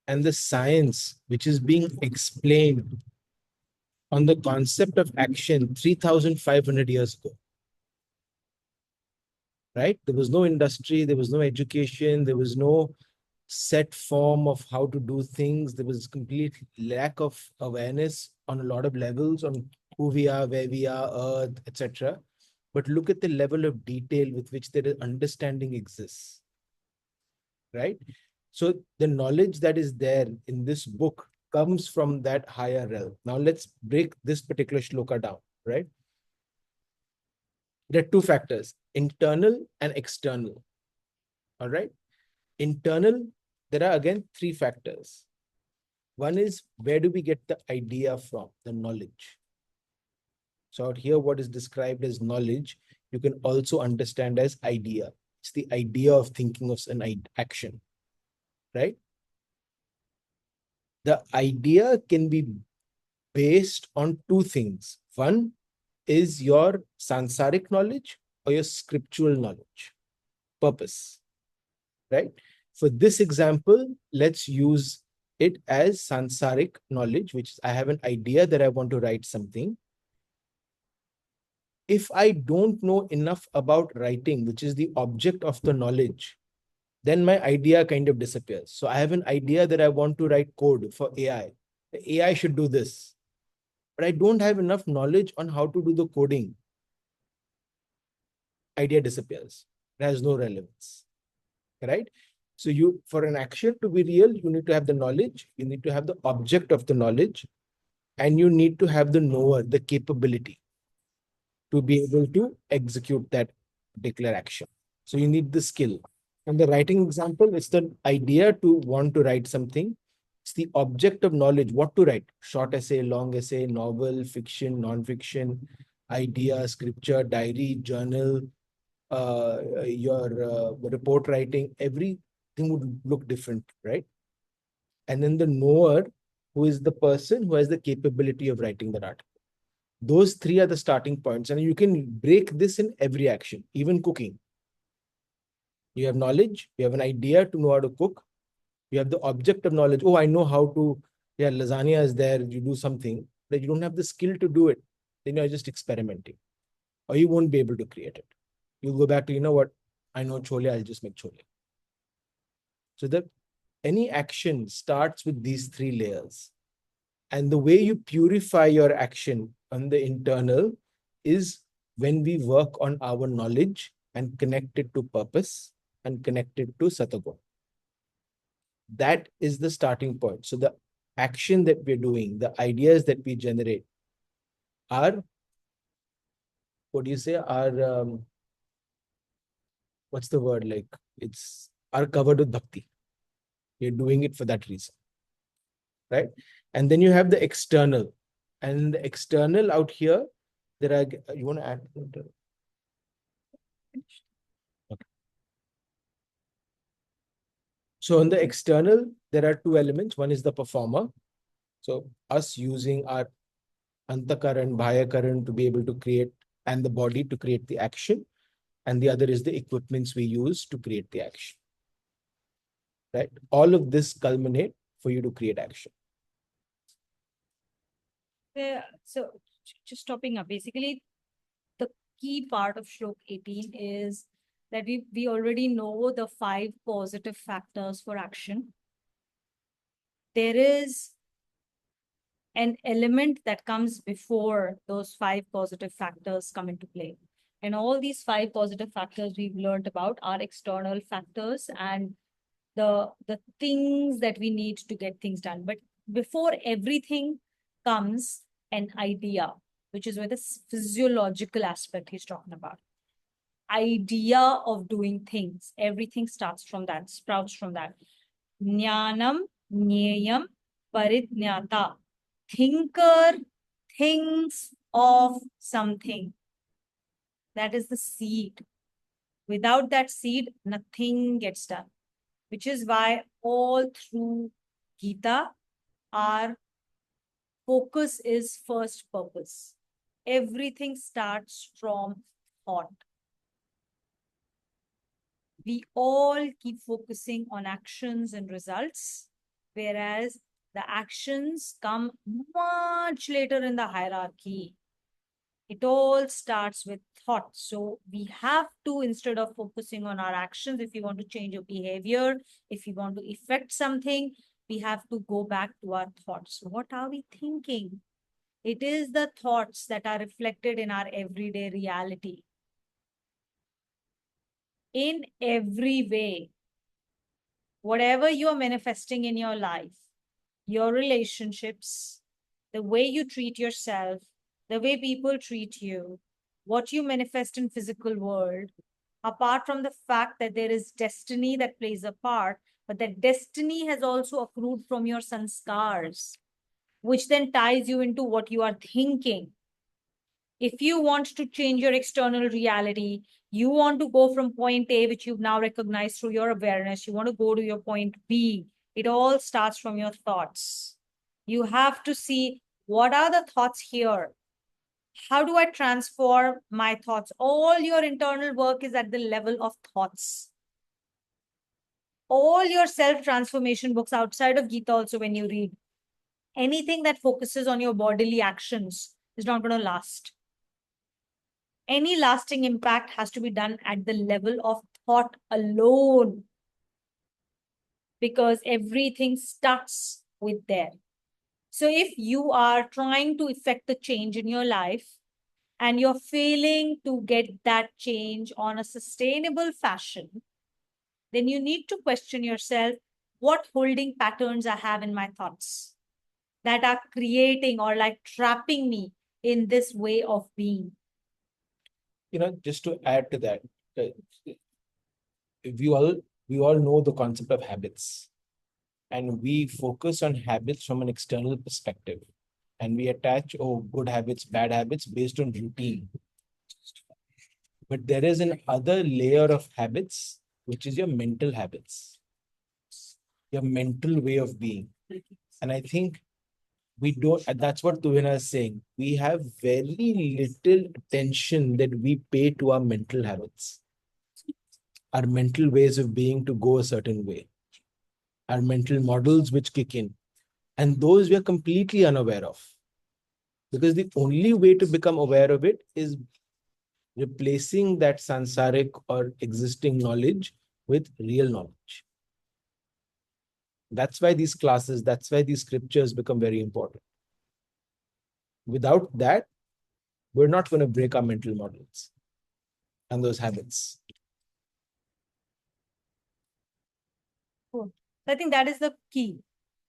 and the science which is being explained on the concept of action 3,500 years ago. Right? There was no industry, there was no education, there was no set form of how to do things. There was complete lack of awareness on a lot of levels on who we are, where we are, Earth, etc. But look at the level of detail with which their understanding exists. Right? So the knowledge that is there in this book comes from that higher realm. Now let's break this particular shloka down, right? There are two factors, internal and external. All right. Internal, there are again three factors. One is, where do we get the idea from, the knowledge? So out here, what is described as knowledge, you can also understand as idea. It's the idea of thinking of an action, right? The idea can be based on two things. One is your sansaric knowledge or your scriptural knowledge, purpose, right? For this example, let's use it as sansaric knowledge, which is I have an idea that I want to write something. If I don't know enough about writing, which is the object of the knowledge, then my idea kind of disappears. So I have an idea that I want to write code for AI. The AI should do this, but I don't have enough knowledge on how to do the coding. Idea disappears. It has no relevance, right? So for an action to be real, you need to have the knowledge, you need to have the object of the knowledge, and you need to have the knower, the capability to be able to execute that particular action. So you need the skill. In the writing example, it's the idea to want to write something. It's the object of knowledge, what to write. Short essay, long essay, novel, fiction, non-fiction, idea, scripture, diary, journal, your report writing, everything would look different, right? And then the knower, who is the person who has the capability of writing that article. Those three are the starting points. And you can break this in every action, even cooking. You have knowledge, you have an idea to know how to cook. You have the object of knowledge. Oh, I know how to, lasagna is there, you do something, but you don't have the skill to do it. Then you're just experimenting. Or you won't be able to create it. You'll go back to, what, I know chole, I'll just make chole. So that any action starts with these three layers. And the way you purify your action on the internal is when we work on our knowledge and connect it to purpose and connect it to Satagun. That is the starting point. So the action that we're doing, the ideas that we generate are, what's the word, are covered with bhakti. You're doing it for that reason, right? And then you have the external. And the external out here, you want to add? Okay. So on the external, there are two elements. One is the performer. So us using our antakaran, bhayakaran to be able to create, and the body to create the action. And the other is the equipments we use to create the action. right? All of this culminate for you to create action. So just topping up, basically, the key part of Shlok 18 is that we already know the 5 positive factors for action. There is an element that comes before those 5 positive factors come into play. And all these 5 positive factors we've learned about are external factors and the things that we need to get things done. But before everything comes an idea, which is where the physiological aspect he's talking about. Idea of doing things. Everything starts from that, sprouts from that. Jnanam, Jneyam, Parijnata. Thinker thinks of something. That is the seed. Without that seed, nothing gets done. Which is why all through Gita, our focus is first purpose. Everything starts from thought. We all keep focusing on actions and results, whereas the actions come much later in the hierarchy. It all starts with thought. So we have to, instead of focusing on our actions, if we want to change your behavior, if we want to effect something, we have to go back to our thoughts. What are we thinking? It is the thoughts that are reflected in our everyday reality. In every way, whatever you're manifesting in your life, your relationships, the way you treat yourself, the way people treat you, what you manifest in physical world, apart from the fact that there is destiny that plays a part, but that destiny has also accrued from your sanskars, which then ties you into what you are thinking. If you want to change your external reality, you want to go from point A, which you've now recognized through your awareness, you want to go to your point B, it all starts from your thoughts. You have to see, what are the thoughts here? How do I transform my thoughts? All your internal work is at the level of thoughts. All your self-transformation books outside of Gita also, when you read, anything that focuses on your bodily actions is not going to last. Any lasting impact has to be done at the level of thought alone, because everything starts with there. So if you are trying to effect the change in your life and you're failing to get that change on a sustainable fashion, then you need to question yourself, what holding patterns I have in my thoughts that are creating or like trapping me in this way of being. Just to add to that, uh, we all know the concept of habits, and we focus on habits from an external perspective, and we attach good habits, bad habits based on routine. But there is an other layer of habits, which is your mental habits, your mental way of being. And I think we don't, and that's what Tuvina is saying. We have very little attention that we pay to our mental habits, our mental ways of being to go a certain way, our mental models which kick in. And those we are completely unaware of. Because the only way to become aware of it is replacing that sansaric or existing knowledge with real knowledge. That's why these classes, that's why these scriptures become very important. Without that, we're not going to break our mental models and those habits. Cool. I think that is the key.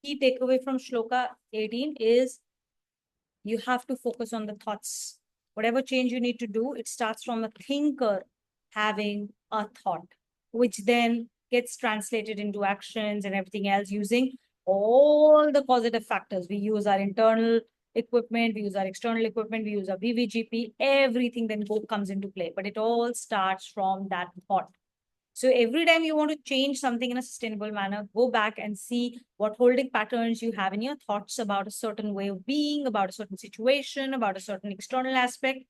Key takeaway from Shloka 18 is you have to focus on the thoughts. Whatever change you need to do, it starts from a thinker having a thought, which then gets translated into actions and everything else using all the positive factors. We use our internal equipment, we use our external equipment, we use our VVGP, everything then comes into play. But it all starts from that thought. So every time you want to change something in a sustainable manner, go back and see what holding patterns you have in your thoughts about a certain way of being, about a certain situation, about a certain external aspect,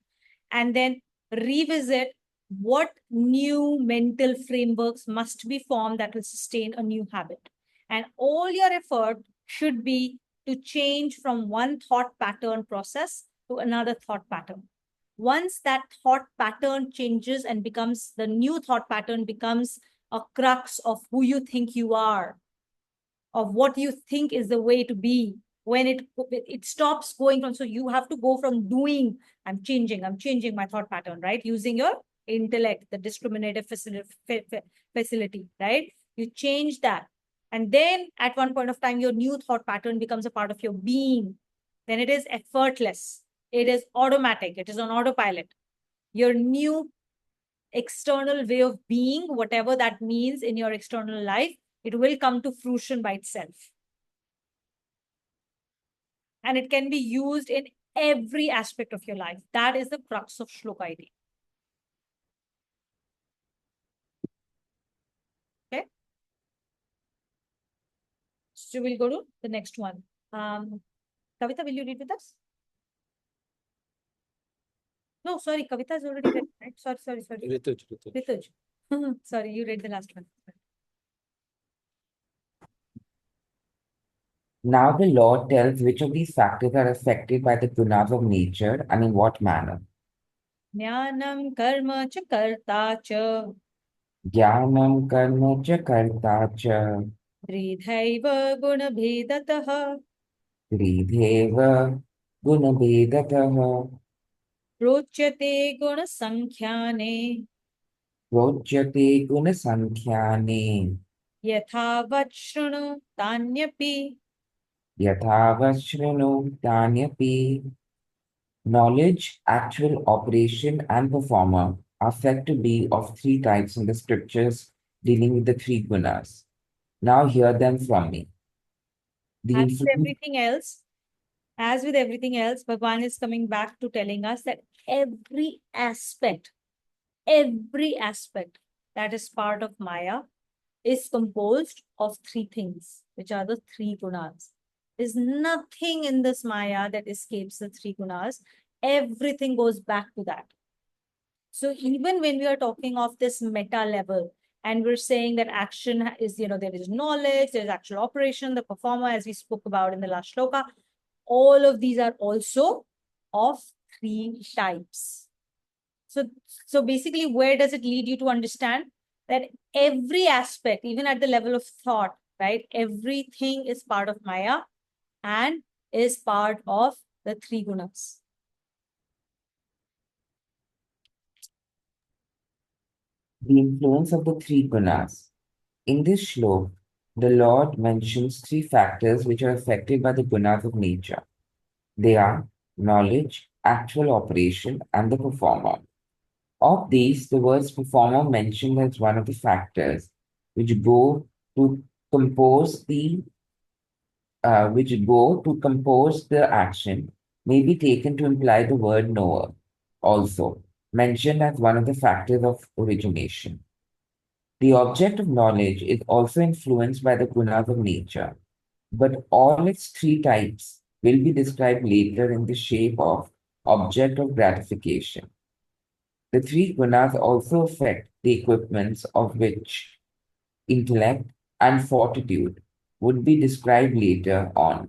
and then revisit what new mental frameworks must be formed that will sustain a new habit. And all your effort should be to change from one thought pattern process to another thought pattern. Once that thought pattern changes and becomes the new thought pattern becomes a crux of who you think you are, of what you think is the way to be, when it stops going from, so you have to go from doing, I'm changing my thought pattern, right? Using your intellect, the discriminative facility, right? You change that. And then at one point of time, your new thought pattern becomes a part of your being. Then it is effortless. It is automatic. It is on autopilot. Your new external way of being, whatever that means in your external life, it will come to fruition by itself. And it can be used in every aspect of your life. That is the crux of Shloka ID. Okay. So we'll go to the next one. Kavita, will you read with us? No, sorry, Kavita has already read, right? Sorry. Rituj. Sorry, you read the last one. Now the Lord tells which of these factors are affected by the gunas of nature and in what manner. Jnanam karma cha karta cha Jnanam karma cha karta cha tridhaiva guna bhedatah tridheva gunabedataha prochyate guna sankhyaane projyate gunasankhyaane yathavat shrunu tanyapi. yathavashrinu tanyapi. Knowledge, actual operation, and performer are said to be of three types in the scriptures dealing with the three gunas. Now hear them from me. The As with influence, everything else, Bhagwan is coming back to telling us that every aspect that is part of Maya is composed of three things, which are the three gunas. There's nothing in this Maya that escapes the three gunas. Everything goes back to that. So even when we are talking of this meta level, and we're saying that action is, there is knowledge, there's actual operation, the performer, as we spoke about in the last shloka, all of these are also of three types. So basically, where does it lead you to understand that every aspect, even at the level of thought, right? Everything is part of Maya and is part of the three gunas. the influence of the three gunas. In this shlok, the Lord mentions three factors which are affected by the gunas of nature. They are knowledge, actual operation, and the performer. Of these, the words performer mentioned as one of the factors which go to compose the action may be taken to imply the word knower, also mentioned as one of the factors of origination. The object of knowledge is also influenced by the gunas of nature, but all its three types will be described later in the shape of object of gratification. The three gunas also affect the equipments of which intellect and fortitude would be described later on.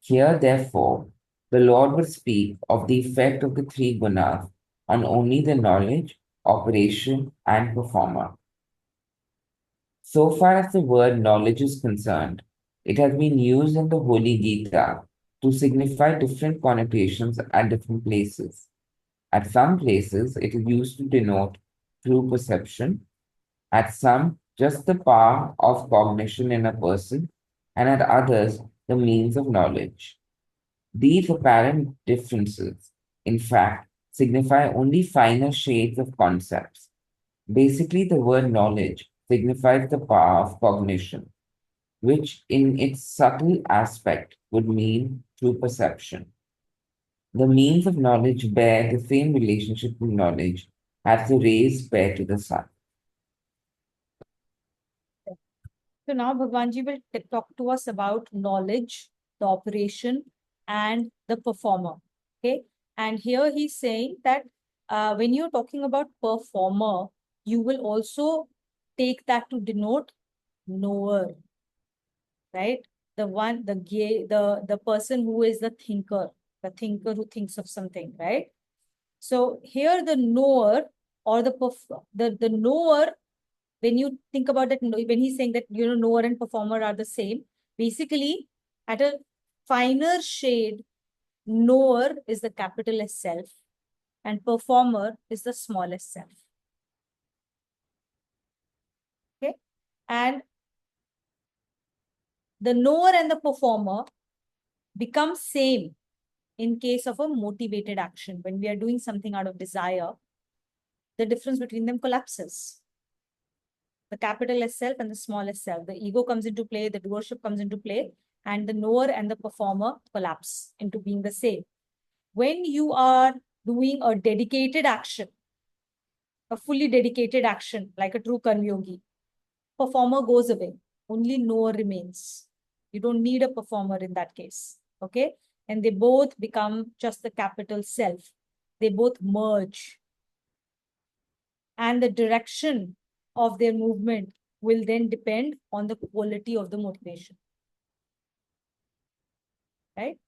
Here, therefore, the Lord will speak of the effect of the three gunas on only the knowledge, operation, and performer. So far as the word knowledge is concerned, it has been used in the Holy Gita to signify different connotations at different places. At some places, it is used to denote true perception, at some, just the power of cognition in a person, and at others, the means of knowledge. These apparent differences, in fact, signify only finer shades of concepts. Basically, the word knowledge signifies the power of cognition, which in its subtle aspect would mean true perception. The means of knowledge bear the same relationship to knowledge as the rays bear to the sun. So now Bhagwanji will talk to us about knowledge, the operation, and the performer. Okay. And here he's saying that when you're talking about performer, you will also take that to denote knower, right? The person who is the thinker who thinks of something, right? So here the knower or the knower, when you think about that, when he's saying that, knower and performer are the same, basically at a finer shade, knower is the capital S self and performer is the smallest self. Okay. And the knower and the performer become same in case of a motivated action. When we are doing something out of desire, the difference between them collapses. The capital S self and the small s self. The ego comes into play, the doership comes into play, and the knower and the performer collapse into being the same. When you are doing a dedicated action, a fully dedicated action, like a true karma yogi, performer goes away. Only knower remains. You don't need a performer in that case. Okay? And they both become just the capital self. They both merge. And the direction of their movement will then depend on the quality of the motivation. Right?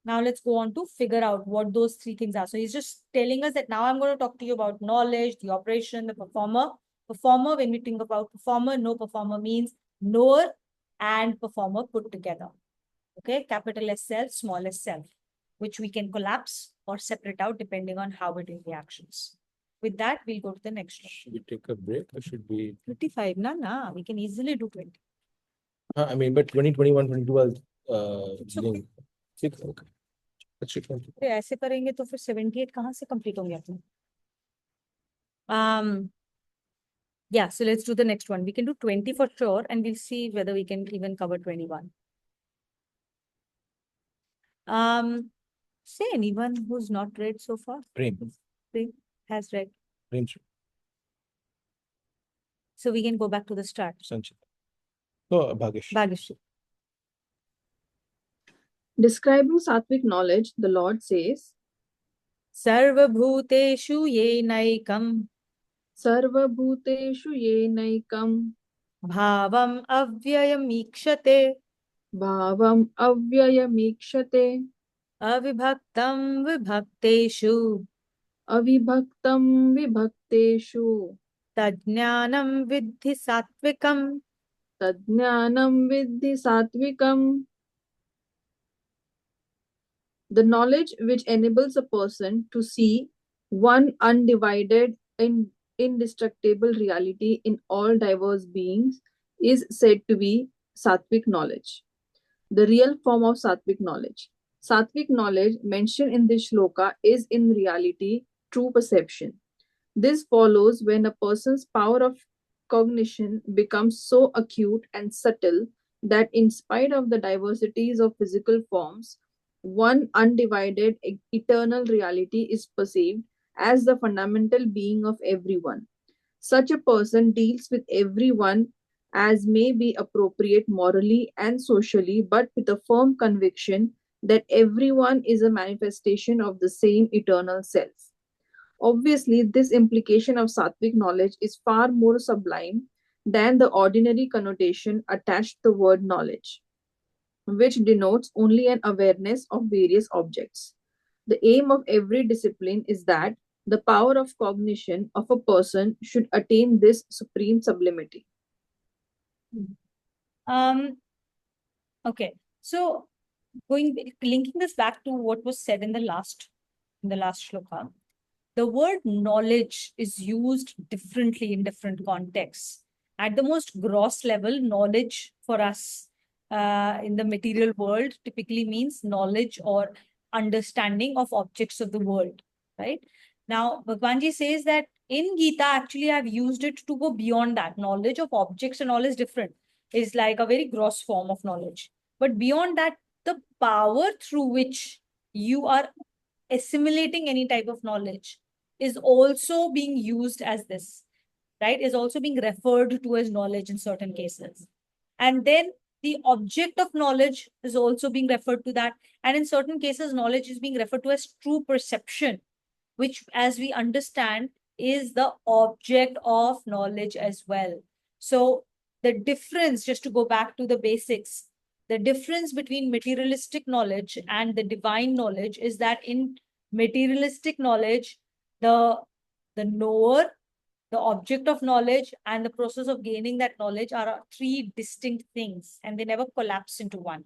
Now let's go on to figure out what those three things are. So he's just telling us that now I'm going to talk to you about knowledge, the operation, the performer. Performer, when we think about performer, no performer means knower and performer put together. Okay, capital S self, small s self, which we can collapse or separate out depending on how we're doing the actions. With that, we'll go to the next one. Should we take a break or should we? 55, nah, we can easily do 20. I mean, but 20, 21, 22 are okay. Okay. तो ऐसे करेंगे तो फिर 78 कहाँ से complete होंगे अपने? Yeah, so let's do the next one. We can do 20 for sure, and we'll see whether we can even cover 21. Say anyone who's not read so far. Prem. Prem has read. Prem. So we can go back to the start. Sanchit. Oh, Bhagesh. Bhagesh. Describing sattvic knowledge, the Lord says, Sarvabhuteshu yenaikam Sarvabhuteshu yenaikam bhavam avyayamikshate bhavam avyayamikshate avibhaktam vibhakteshu avibhaktam vibhakteshu tadjnanam vidhi sattvikam tadjnanam vidhi sattvikam. The knowledge which enables a person to see one undivided and indestructible reality in all diverse beings is said to be sattvic knowledge, the real form of sattvic knowledge. Sattvic knowledge mentioned in this shloka is in reality true perception. This follows when a person's power of cognition becomes so acute and subtle that, in spite of the diversities of physical forms, one undivided eternal reality is perceived as the fundamental being of everyone. Such a person deals with everyone as may be appropriate morally and socially, but with a firm conviction that everyone is a manifestation of the same eternal self. Obviously, this implication of sattvic knowledge is far more sublime than the ordinary connotation attached to the word knowledge, which denotes only an awareness of various objects. The aim of every discipline is that the power of cognition of a person should attain this supreme sublimity. Okay, so linking this back to what was said in the last shloka, the word knowledge is used differently in different contexts. At the most gross level, knowledge for us in the material world typically means knowledge or understanding of objects of the world, right? Now, Bhagwanji says that in Gita, actually, I've used it to go beyond that. Knowledge of objects and all is different. It's like a very gross form of knowledge. But beyond that, the power through which you are assimilating any type of knowledge is also being used as this, right? Is also being referred to as knowledge in certain cases. And then the object of knowledge is also being referred to that. And in certain cases, knowledge is being referred to as true perception, which, as we understand, is the object of knowledge as well. So the difference, just to go back to the basics, the difference between materialistic knowledge and the divine knowledge is that in materialistic knowledge, the knower, the object of knowledge, and the process of gaining that knowledge are three distinct things, and they never collapse into one.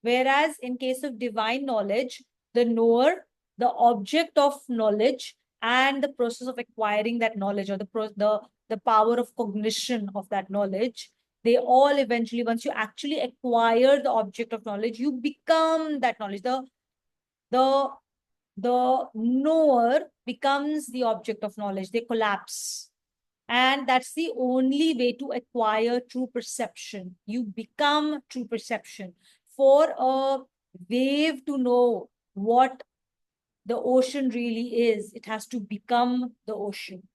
Whereas in case of divine knowledge, the knower, the object of knowledge, and the process of acquiring that knowledge, or the power of cognition of that knowledge, they all eventually, once you actually acquire the object of knowledge, you become that knowledge. The knower becomes the object of knowledge. They collapse. And that's the only way to acquire true perception. You become true perception. For a wave to know what the ocean really is, it has to become the ocean.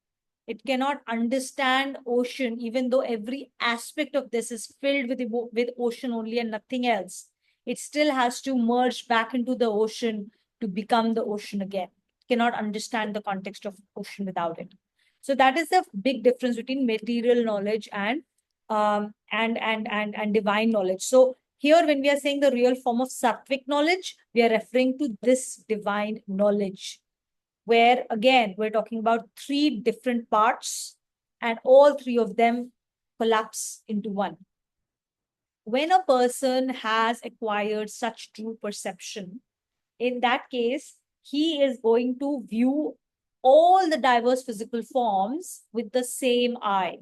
It cannot understand ocean, even though every aspect of this is filled with ocean only and nothing else. It still has to merge back into the ocean to become the ocean again. It cannot understand the context of ocean without it. So that is the big difference between material knowledge and divine knowledge. So here, when we are saying the real form of sattvic knowledge, we are referring to this divine knowledge, where again, we're talking about three different parts and all three of them collapse into one. When a person has acquired such true perception, in that case, he is going to view all the diverse physical forms with the same eye.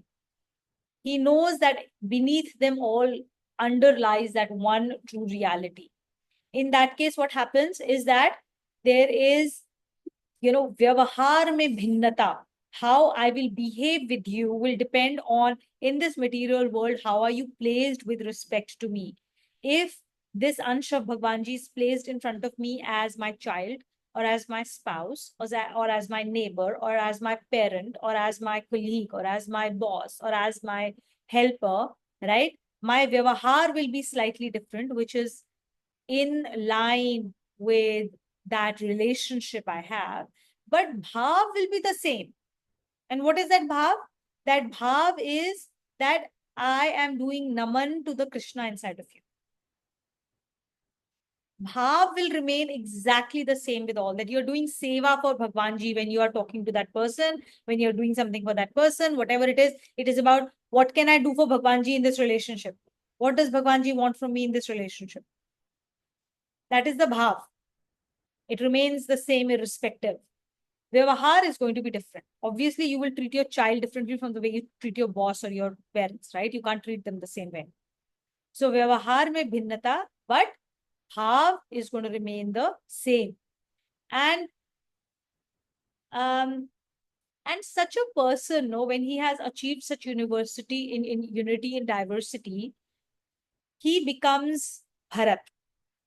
He knows that beneath them all underlies that one true reality. In that case, what happens is that there is, vyavahar mein bhinnata. How I will behave with you will depend on, in this material world, how are you placed with respect to me. If this Ansha of Bhagwanji is placed in front of me as my child, or as my spouse, or as my neighbor, or as my parent, or as my colleague, or as my boss, or as my helper, right? My vyavahar will be slightly different, which is in line with that relationship I have. But bhav will be the same. And what is that bhav? That bhav is that I am doing naman to the Krishna inside of you. Bhav will remain exactly the same with all that. You're doing seva for Bhagwanji when you are talking to that person, when you're doing something for that person, whatever it is about what can I do for Bhagwanji in this relationship? What does Bhagwanji want from me in this relationship? That is the bhav. It remains the same irrespective. Vyavahar is going to be different. Obviously, you will treat your child differently from the way you treat your boss or your parents, right? You can't treat them the same way. So, Vyavahar mein bhinnata, but bhav is going to remain the same. And such a person, when he has achieved such university in unity in diversity, he becomes Bharat.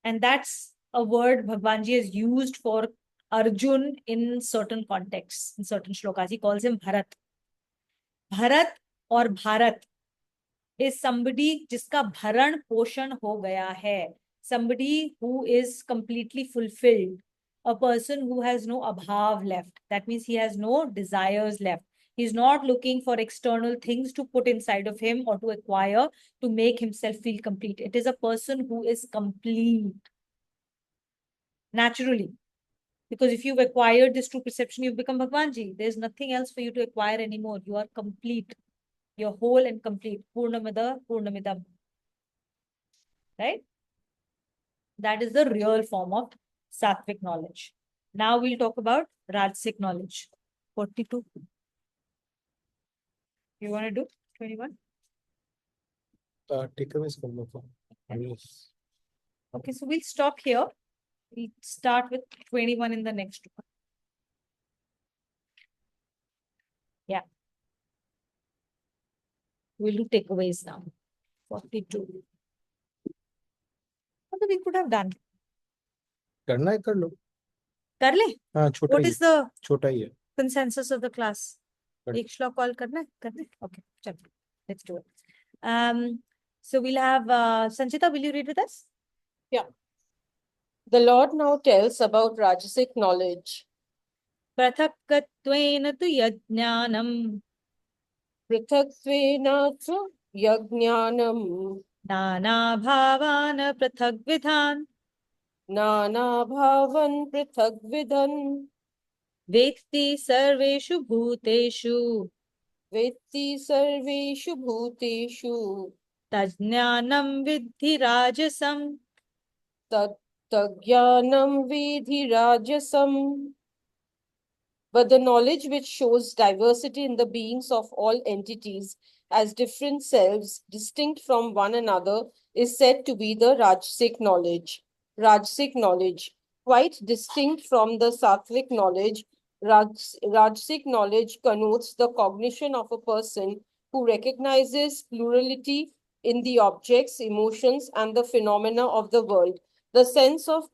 And that's a word Bhagwanji has used for Arjun in certain contexts, in certain shlokas. He calls him Bharat. Bharat or Bharat is somebody jiska bharan poshan ho gaya hai. Somebody who is completely fulfilled. A person who has no abhav left. That means he has no desires left. He's not looking for external things to put inside of him or to acquire to make himself feel complete. It is a person who is complete. Naturally. Because if you've acquired this true perception, you've become Bhagwanji. There's nothing else for you to acquire anymore. You are complete. You're whole and complete. Purnamada, Purnamidam. Right? That is the real form of sattvic knowledge. Now we'll talk about Rajasic knowledge. 42. You want to do 21? Take away Shloka. Yes. Okay, so we'll stop here. We'll start with 21 in the next one. Yeah. We'll do takeaways now. 42. What we could have done? करना है कर लो. कर ले? हाँ छोटा What he is the छोटा ही है. consensus of the class? Good. एक श्लोक कॉल करना है? Okay, चलो. Let's do it. So we'll have Sanchita, will you read with us? Yeah. The Lord now tells about Rajasic knowledge. Prathakkatvena tu yajnanam Prithaktvena tu yajnanam nana bhavana prathagvidhan nana bhavan prithagvidhan vetti sarveshu bhuteshu vetti sarveshu bhuteshu tajnanam vidhi rajasam. Tagyanam vidhi rajasam. But the knowledge which shows diversity in the beings of all entities as different selves, distinct from one another, is said to be the Rajasic knowledge. Rajasic knowledge, quite distinct from the Sattvic knowledge, Rajasic knowledge connotes the cognition of a person who recognizes plurality in the objects, emotions, and the phenomena of the world. The sense of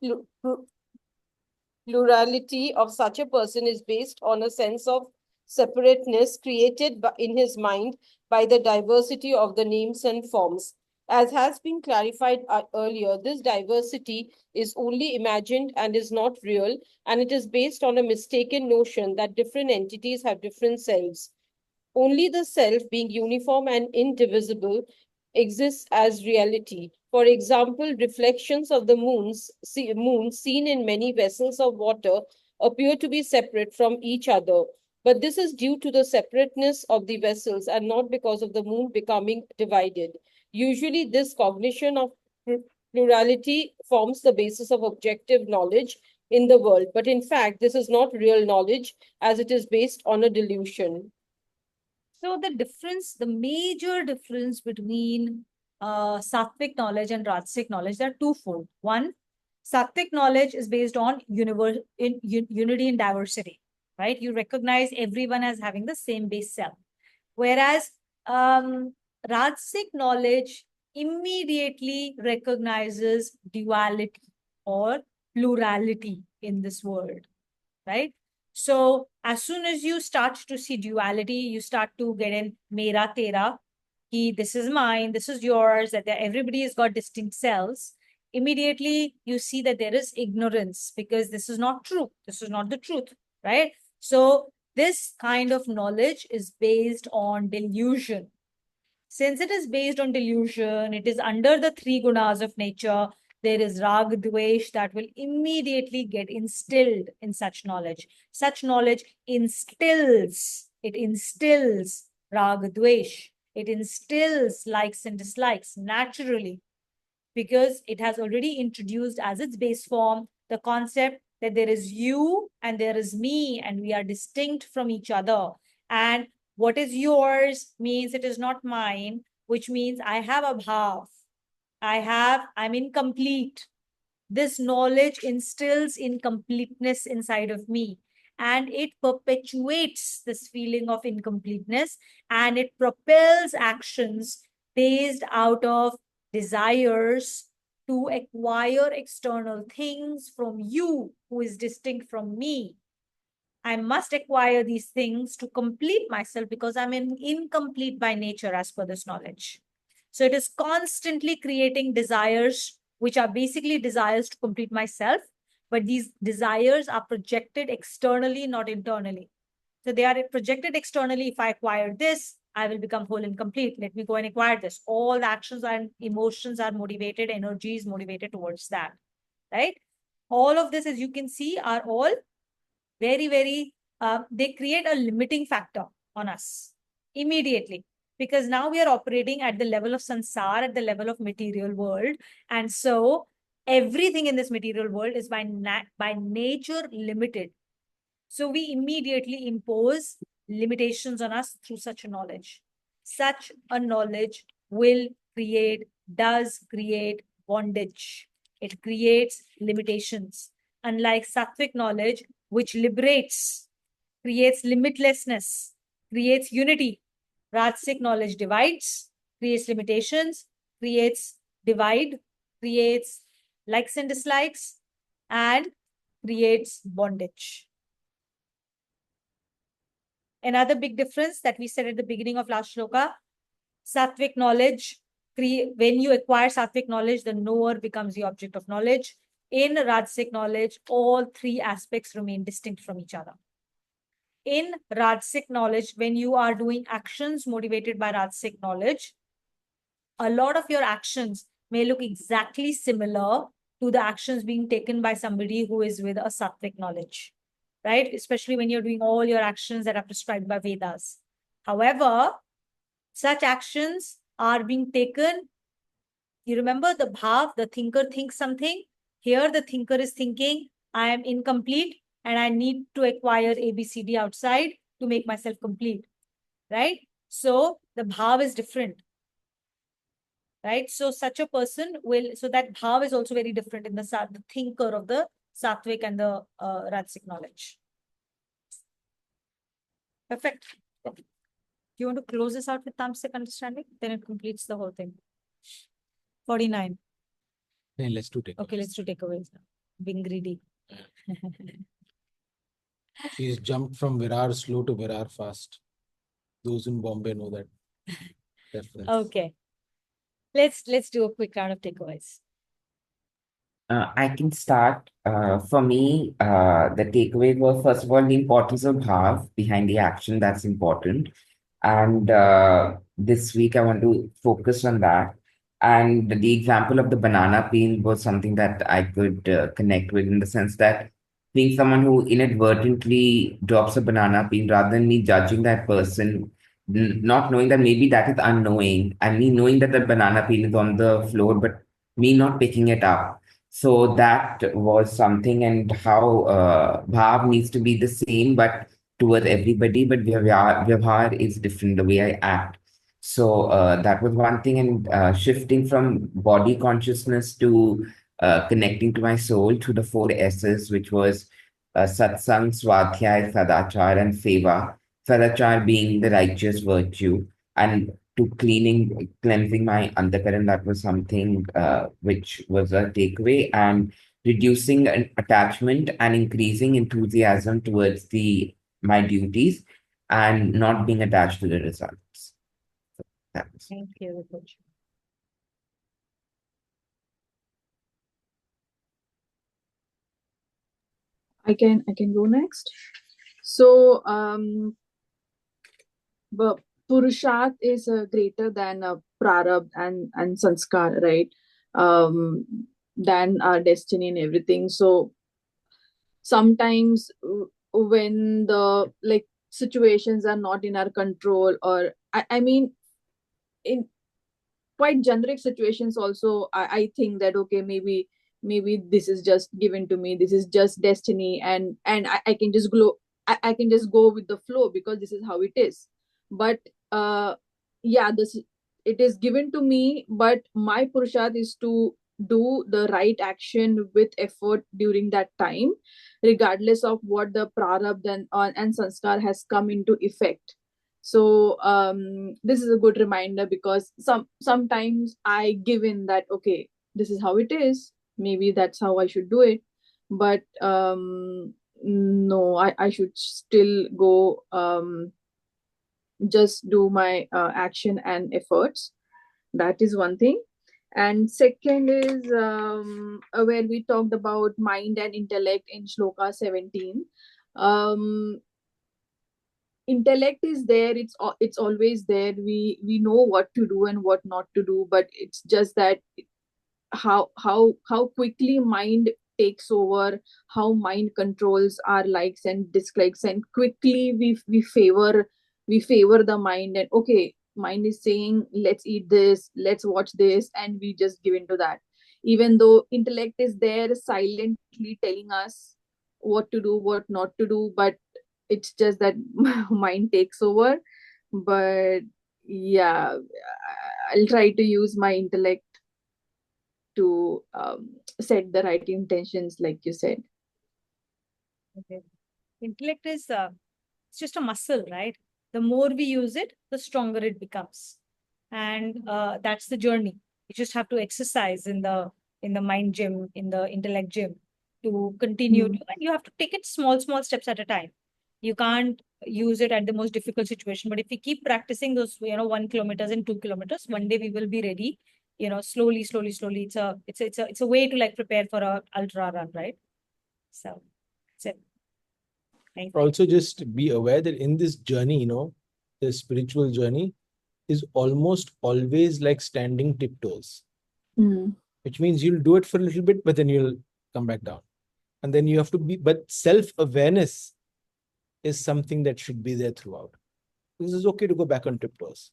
plurality of such a person is based on a sense of separateness created in his mind by the diversity of the names and forms. As has been clarified earlier, this diversity is only imagined and is not real, and it is based on a mistaken notion that different entities have different selves. Only the self, being uniform and indivisible, exists as reality. For example, reflections of the moon seen in many vessels of water appear to be separate from each other. But this is due to the separateness of the vessels and not because of the moon becoming divided. Usually, this cognition of plurality forms the basis of objective knowledge in the world. But in fact, this is not real knowledge as it is based on a delusion. So the difference, the major difference between Sattvic knowledge and Rajasic knowledge, are twofold. One, Sattvic knowledge is based on unity and diversity, right? You recognize everyone as having the same base self. Whereas Rajasic knowledge immediately recognizes duality or plurality in this world, right? So as soon as you start to see duality, you start to get in mera tera, ki this is mine, this is yours, that everybody has got distinct selves. Immediately you see that there is ignorance because this is not true. This is not the truth, right? So this kind of knowledge is based on delusion. Since it is based on delusion, it is under the three gunas of nature. There is rag dvesh that will immediately get instilled in such knowledge. Such knowledge it instills rag dvesh. It instills likes and dislikes naturally because it has already introduced as its base form the concept that there is you and there is me and we are distinct from each other. And what is yours means it is not mine, which means I have a bhav. I'm incomplete. This knowledge instills incompleteness inside of me and it perpetuates this feeling of incompleteness and it propels actions based out of desires to acquire external things from you who is distinct from me. I must acquire these things to complete myself because I'm incomplete by nature as per this knowledge. So it is constantly creating desires, which are basically desires to complete myself, but these desires are projected externally, not internally. So they are projected externally. If I acquire this, I will become whole and complete. Let me go and acquire this. All the actions and emotions are motivated, energy is motivated towards that, right? All of this, as you can see, are all very, they create a limiting factor on us immediately because now we are operating at the level of sansar, at the level of material world. And so everything in this material world is by nature limited. So we immediately impose limitations on us through such a knowledge. Such a knowledge does create bondage. It creates limitations. Unlike sattvic knowledge, which liberates, creates limitlessness, creates unity. Rajasic knowledge divides, creates limitations, creates divide, creates likes and dislikes, and creates bondage. Another big difference that we said at the beginning of last shloka, sattvic knowledge when you acquire sattvic knowledge, the knower becomes the object of knowledge. In Rajasic knowledge, all three aspects remain distinct from each other. In Rajasic knowledge, when you are doing actions motivated by Rajasic knowledge, a lot of your actions may look exactly similar to the actions being taken by somebody who is with a sattvic knowledge, right? Especially when you're doing all your actions that are prescribed by Vedas. However, such actions are being taken. You remember the bhav, the thinker thinks something. Here, the thinker is thinking, I am incomplete and I need to acquire ABCD outside to make myself complete, right? So the bhav is different, right? So such a person will, so that bhav is also very different in the thinker of the sattvic and the rajasic knowledge. Perfect. You want to close this out with tamasic understanding? Then it completes the whole thing. 49. Hey, let's do takeaways. Okay, let's do takeaways now. Being greedy. She's jumped from Virar slow to Virar fast. Those in Bombay know that. Definitely. Okay. Let's do a quick round of takeaways. I can start. For me, the takeaway was, first of all, the importance of bhav behind the action. That's important. And this week, I want to focus on that. And the example of the banana peel was something that I could connect with, in the sense that being someone who inadvertently drops a banana peel, rather than me judging that person, not knowing that maybe that is unknowing, and me knowing that the banana peel is on the floor, but me not picking it up. So that was something, and how bhav needs to be the same, but towards everybody, but vyavhar is different, the way I act. So that was one thing, and shifting from body consciousness to connecting to my soul through the four S's, which was satsang, swadhyay, sadachar, and seva. Sadachar being the righteous virtue, and to cleansing my antakaran. That was something which was a takeaway, and reducing an attachment and increasing enthusiasm towards my duties, and not being attached to the results. So that was. Thank you, Coach. I can go next. So but Purusharth is greater than prarabdha and sanskar, right? Than our destiny and everything. So sometimes when the situations are not in our control, or I mean in quite generic situations also, I think that okay, maybe this is just given to me, this is just destiny, and I can just I can just go with the flow because this is how it is. But yeah, it is given to me, but my purusharth is to do the right action with effort during that time, regardless of what the prarabdha and sanskar has come into effect. So this is a good reminder, because sometimes I give in that okay, this is how it is, maybe that's how I should do it, but no, I should still go just do my action and efforts. That is one thing. And second is where we talked about mind and intellect in Shloka 17. Intellect is there, it's always there, we know what to do and what not to do, but it's just that how quickly mind takes over, how mind controls our likes and dislikes, and quickly we favor the mind, and okay, mind is saying let's eat this, let's watch this, and we just give into that, even though intellect is there silently telling us what to do, what not to do, but it's just that mind takes over. But yeah, I'll try to use my intellect to set the right intentions, like you said. Okay. Intellect is it's just a muscle, right? The more we use it, the stronger it becomes, and that's the journey. You just have to exercise in the mind gym, in the intellect gym, to continue. And you have to take it small steps at a time. You can't use it at the most difficult situation. But if we keep practicing those, 1 kilometers and 2 kilometers, one day we will be ready. Slowly, slowly, slowly. It's a way to like prepare for a ultra run, right? So that's it. Thank you. Also, just be aware that in this journey, the spiritual journey is almost always like standing tiptoes, which means you'll do it for a little bit, but then you'll come back down. And then you have to but self-awareness is something that should be there throughout. This is okay to go back on tiptoes,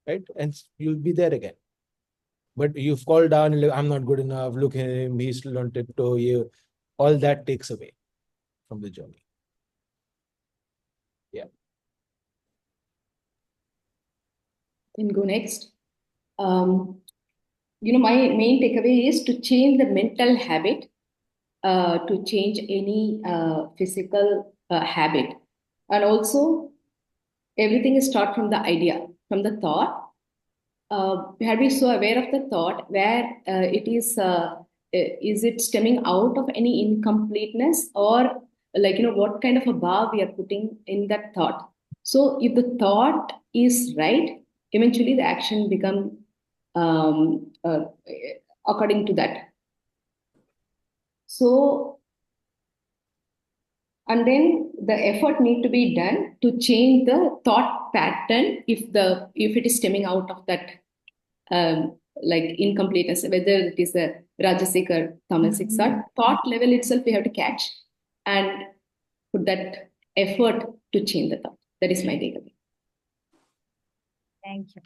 right? And you'll be there again. But you fall down and like, I'm not good enough. Look at him, he's still on tiptoe. All that takes away from the journey. Yeah. Can go next. My main takeaway is to change the mental habit, to change any physical habit, and also everything is start from the idea, from the thought. We have to be so aware of the thought where it is it stemming out of any incompleteness, or what kind of a bar we are putting in that thought. So if the thought is right, eventually the action become according to that. So, and then the effort need to be done to change the thought pattern if it is stemming out of that like incompleteness, whether it is a rajasic or tamasic thought level itself, we have to catch and put that effort to change the thought. That is my takeaway. Thank you.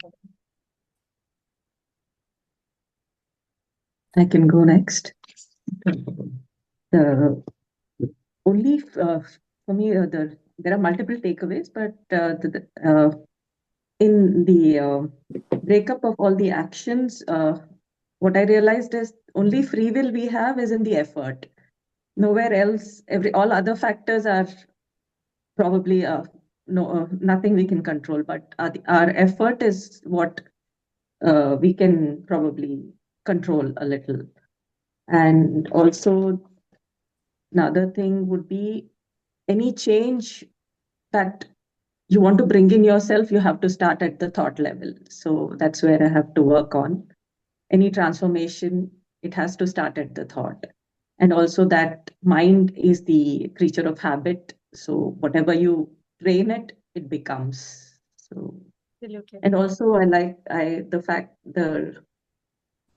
I can go next. The only for me, there are multiple takeaways, but in the breakup of all the actions, what I realized is only free will we have is in the effort. Nowhere else, all other factors are probably nothing we can control, but our effort is what we can probably control a little. And also, another thing would be any change that you want to bring in yourself, you have to start at the thought level. So that's where I have to work on. Any transformation, it has to start at the thought. And also that mind is the creature of habit. So whatever you train it, it becomes. So, Absolutely. and also the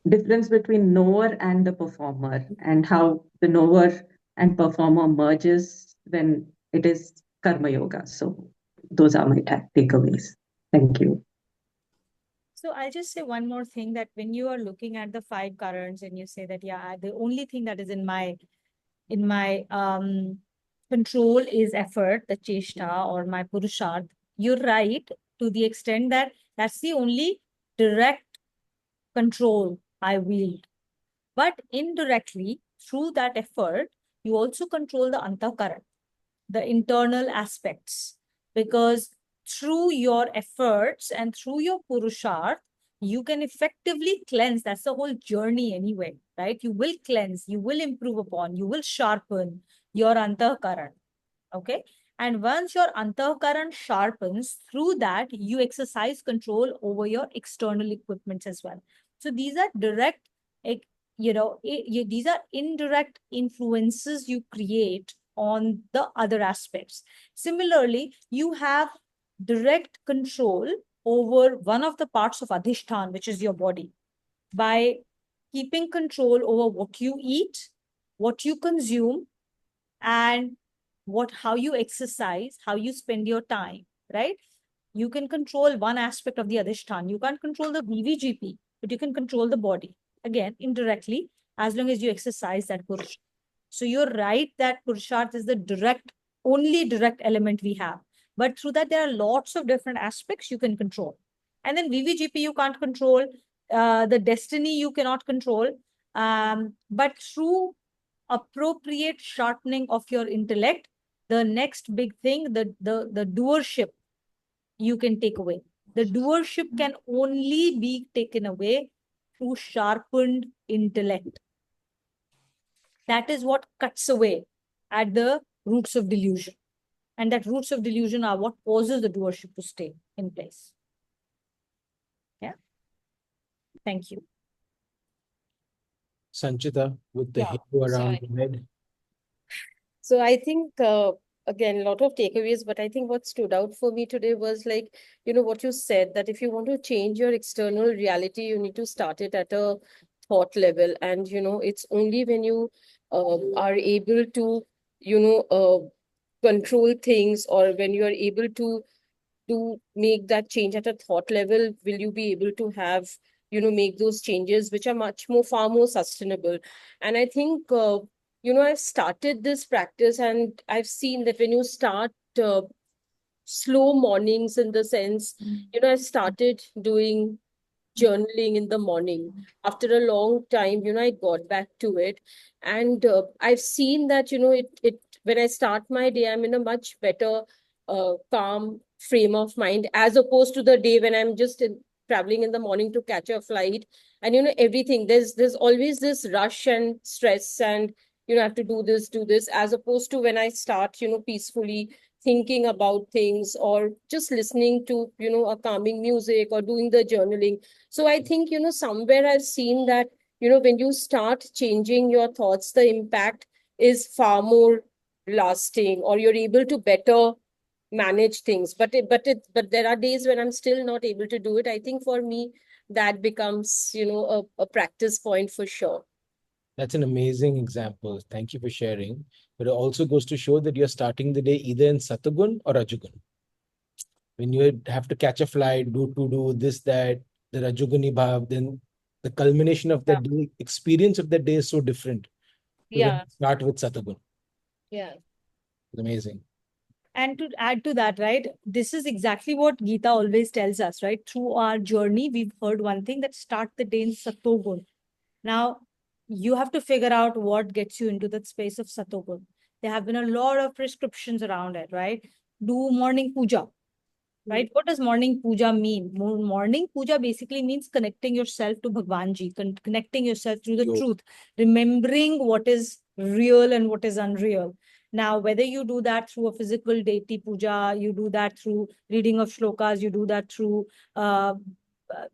difference between knower and the performer, and how the knower and performer merges when it is karma yoga. So those are my takeaways. Thank you. So I'll just say one more thing, that when you are looking at the 5 currents and you say that, yeah, the only thing that is in my control is effort, the cheshta or my purusharth, you're right to the extent that that's the only direct control I wield. But indirectly, through that effort, you also control the antakaran, the internal aspects, because through your efforts and through your purusharth, you can effectively cleanse. That's the whole journey anyway, right? You will cleanse, you will improve upon, you will sharpen your antakaran. Okay. And once your antakaran sharpens, through that, you exercise control over your external equipments as well. So these are direct, these are indirect influences you create on the other aspects. Similarly, you have direct control over one of the parts of Adhishtan, which is your body, by keeping control over what you eat, what you consume, and how you exercise, how you spend your time, right? You can control one aspect of the Adhishtan. You can't control the VVGP, but you can control the body. Again, indirectly, as long as you exercise that Purusharth. So you're right that Purusharth is the only direct element we have. But through that, there are lots of different aspects you can control. And then VVGP you can't control. The destiny you cannot control. But through appropriate sharpening of your intellect, the next big thing, the doership, you can take away. The doership can only be taken away through sharpened intellect. That is what cuts away at the roots of delusion. And that roots of delusion are what causes the doership to stay in place. Yeah. Thank you. Sanchita, with the Yeah, halo around so your head. So I think, again, a lot of takeaways, but I think what stood out for me today was like, what you said, that if you want to change your external reality, you need to start it at a thought level. And, it's only when you are able to, control things, or when you are able to make that change at a thought level, will you be able to have, make those changes which are much more, far more sustainable. And I think, I've started this practice, and I've seen that when you start slow mornings, in the sense, I started doing journaling in the morning. After a long time, I got back to it. And I've seen that, it when I start my day, I'm in a much better, calm frame of mind, as opposed to the day when I'm just traveling in the morning to catch a flight. And, everything, there's always this rush and stress, and, I have to do this, as opposed to when I start, peacefully thinking about things, or just listening to, a calming music, or doing the journaling. So I think, somewhere I've seen that, when you start changing your thoughts, the impact is far more lasting, or you're able to better manage things. But there are days when I'm still not able to do it. I think for me, that becomes, a practice point for sure. That's an amazing example. Thank you for sharing. But it also goes to show that you're starting the day either in Satagun or Rajagun. When you have to catch a flight, do this, that, the Rajaguni Bhav, then the culmination of that day, experience of that day is so different to when Yeah. you start with Satagun. Yeah. It's amazing. And to add to that, right, this is exactly what Gita always tells us, right? Through our journey, we've heard one thing, that start the day in Satogun. Now, you have to figure out what gets you into that space of Satogun. There have been a lot of prescriptions around it, right? Do morning puja, right? What does morning puja mean? Morning puja basically means connecting yourself to Bhagwan Ji, connecting yourself through the truth, remembering what is real and what is unreal. Now, whether you do that through a physical deity puja, you do that through reading of shlokas, you do that through,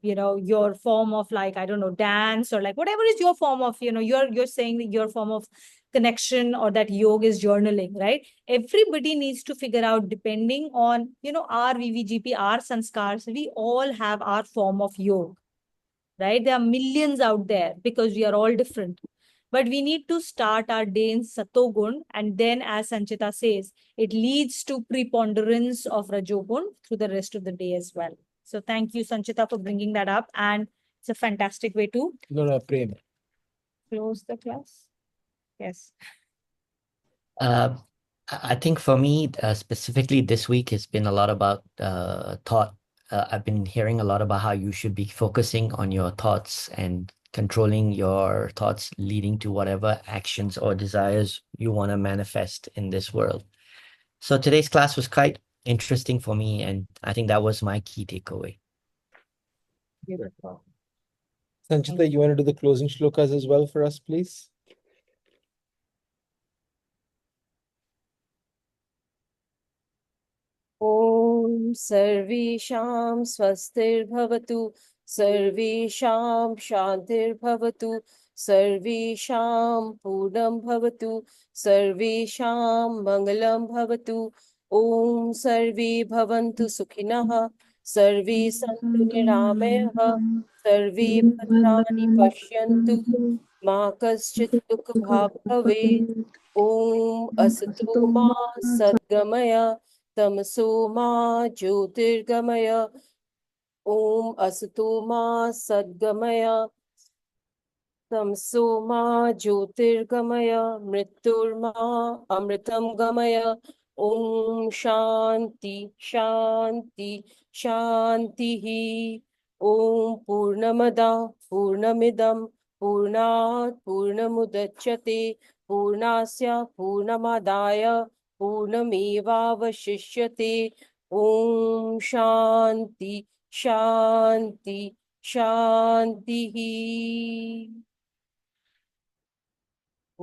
your form of, like, I don't know, dance, or like whatever is your form of, you're saying that your form of connection, or that yoga is journaling, right? Everybody needs to figure out, depending on, our VVGP, our sanskars, we all have our form of yoga, right? There are millions out there because we are all different. But we need to start our day in Satogun, and then, as Sanchita says, it leads to preponderance of Rajogun through the rest of the day as well. So thank you, Sanchita, for bringing that up. And it's a fantastic way to Prem. close the class. Yes. I think for me, specifically this week, has been a lot about thought. I've been hearing a lot about how you should be focusing on your thoughts and controlling your thoughts, leading to whatever actions or desires you want to manifest in this world. So today's class was quite interesting for me, and I think that was my key takeaway. Sanchita, you want to do the closing shlokas as well for us, please? ॐ सर्वेषां स्वस्तिर्भवतु, सर्वेषां शान्तिर्भवतु, सर्वेषां पूर्णं भवतु, सर्वेषां मङ्गलं भवतु। ॐ सर्वे भवन्तु सुखिनः, सर्वे सन्तु निरामयाः, सर्वे भद्राणि पश्यन्तु, मा कश्चित् दुःखभाग् भवेत्। ॐ असतो मा सद्गमय, तमसो मा ज्योतिर्गमय। ॐ असतो मा सद्गमय, तमसो मा ज्योतिर्गमय, मृत्युर्मा अमृतं गमय। ॐ शान्ति शान्ति शान्तिः। ॐ पूर्णमदा पूर्णमिदं पूर्णात् पूर्णमुदच्यते, पूर्णस्य पूर्णमादाय पूर्णमेवावशिष्यते। ॐ शान्ति शान्ति शान्तिः। ॐ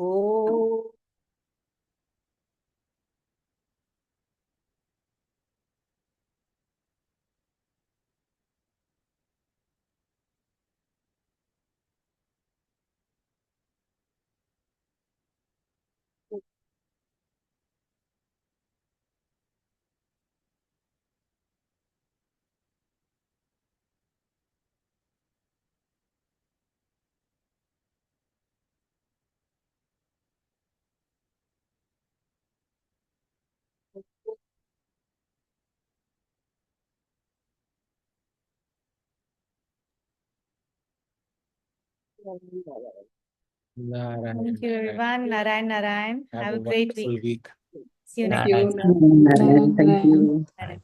Narayan, Thank you, Narayan. everyone. Narayan, Narayan. Have a great wonderful week. week. See you Thank next you, week. Narayan. Thank you. Narayan.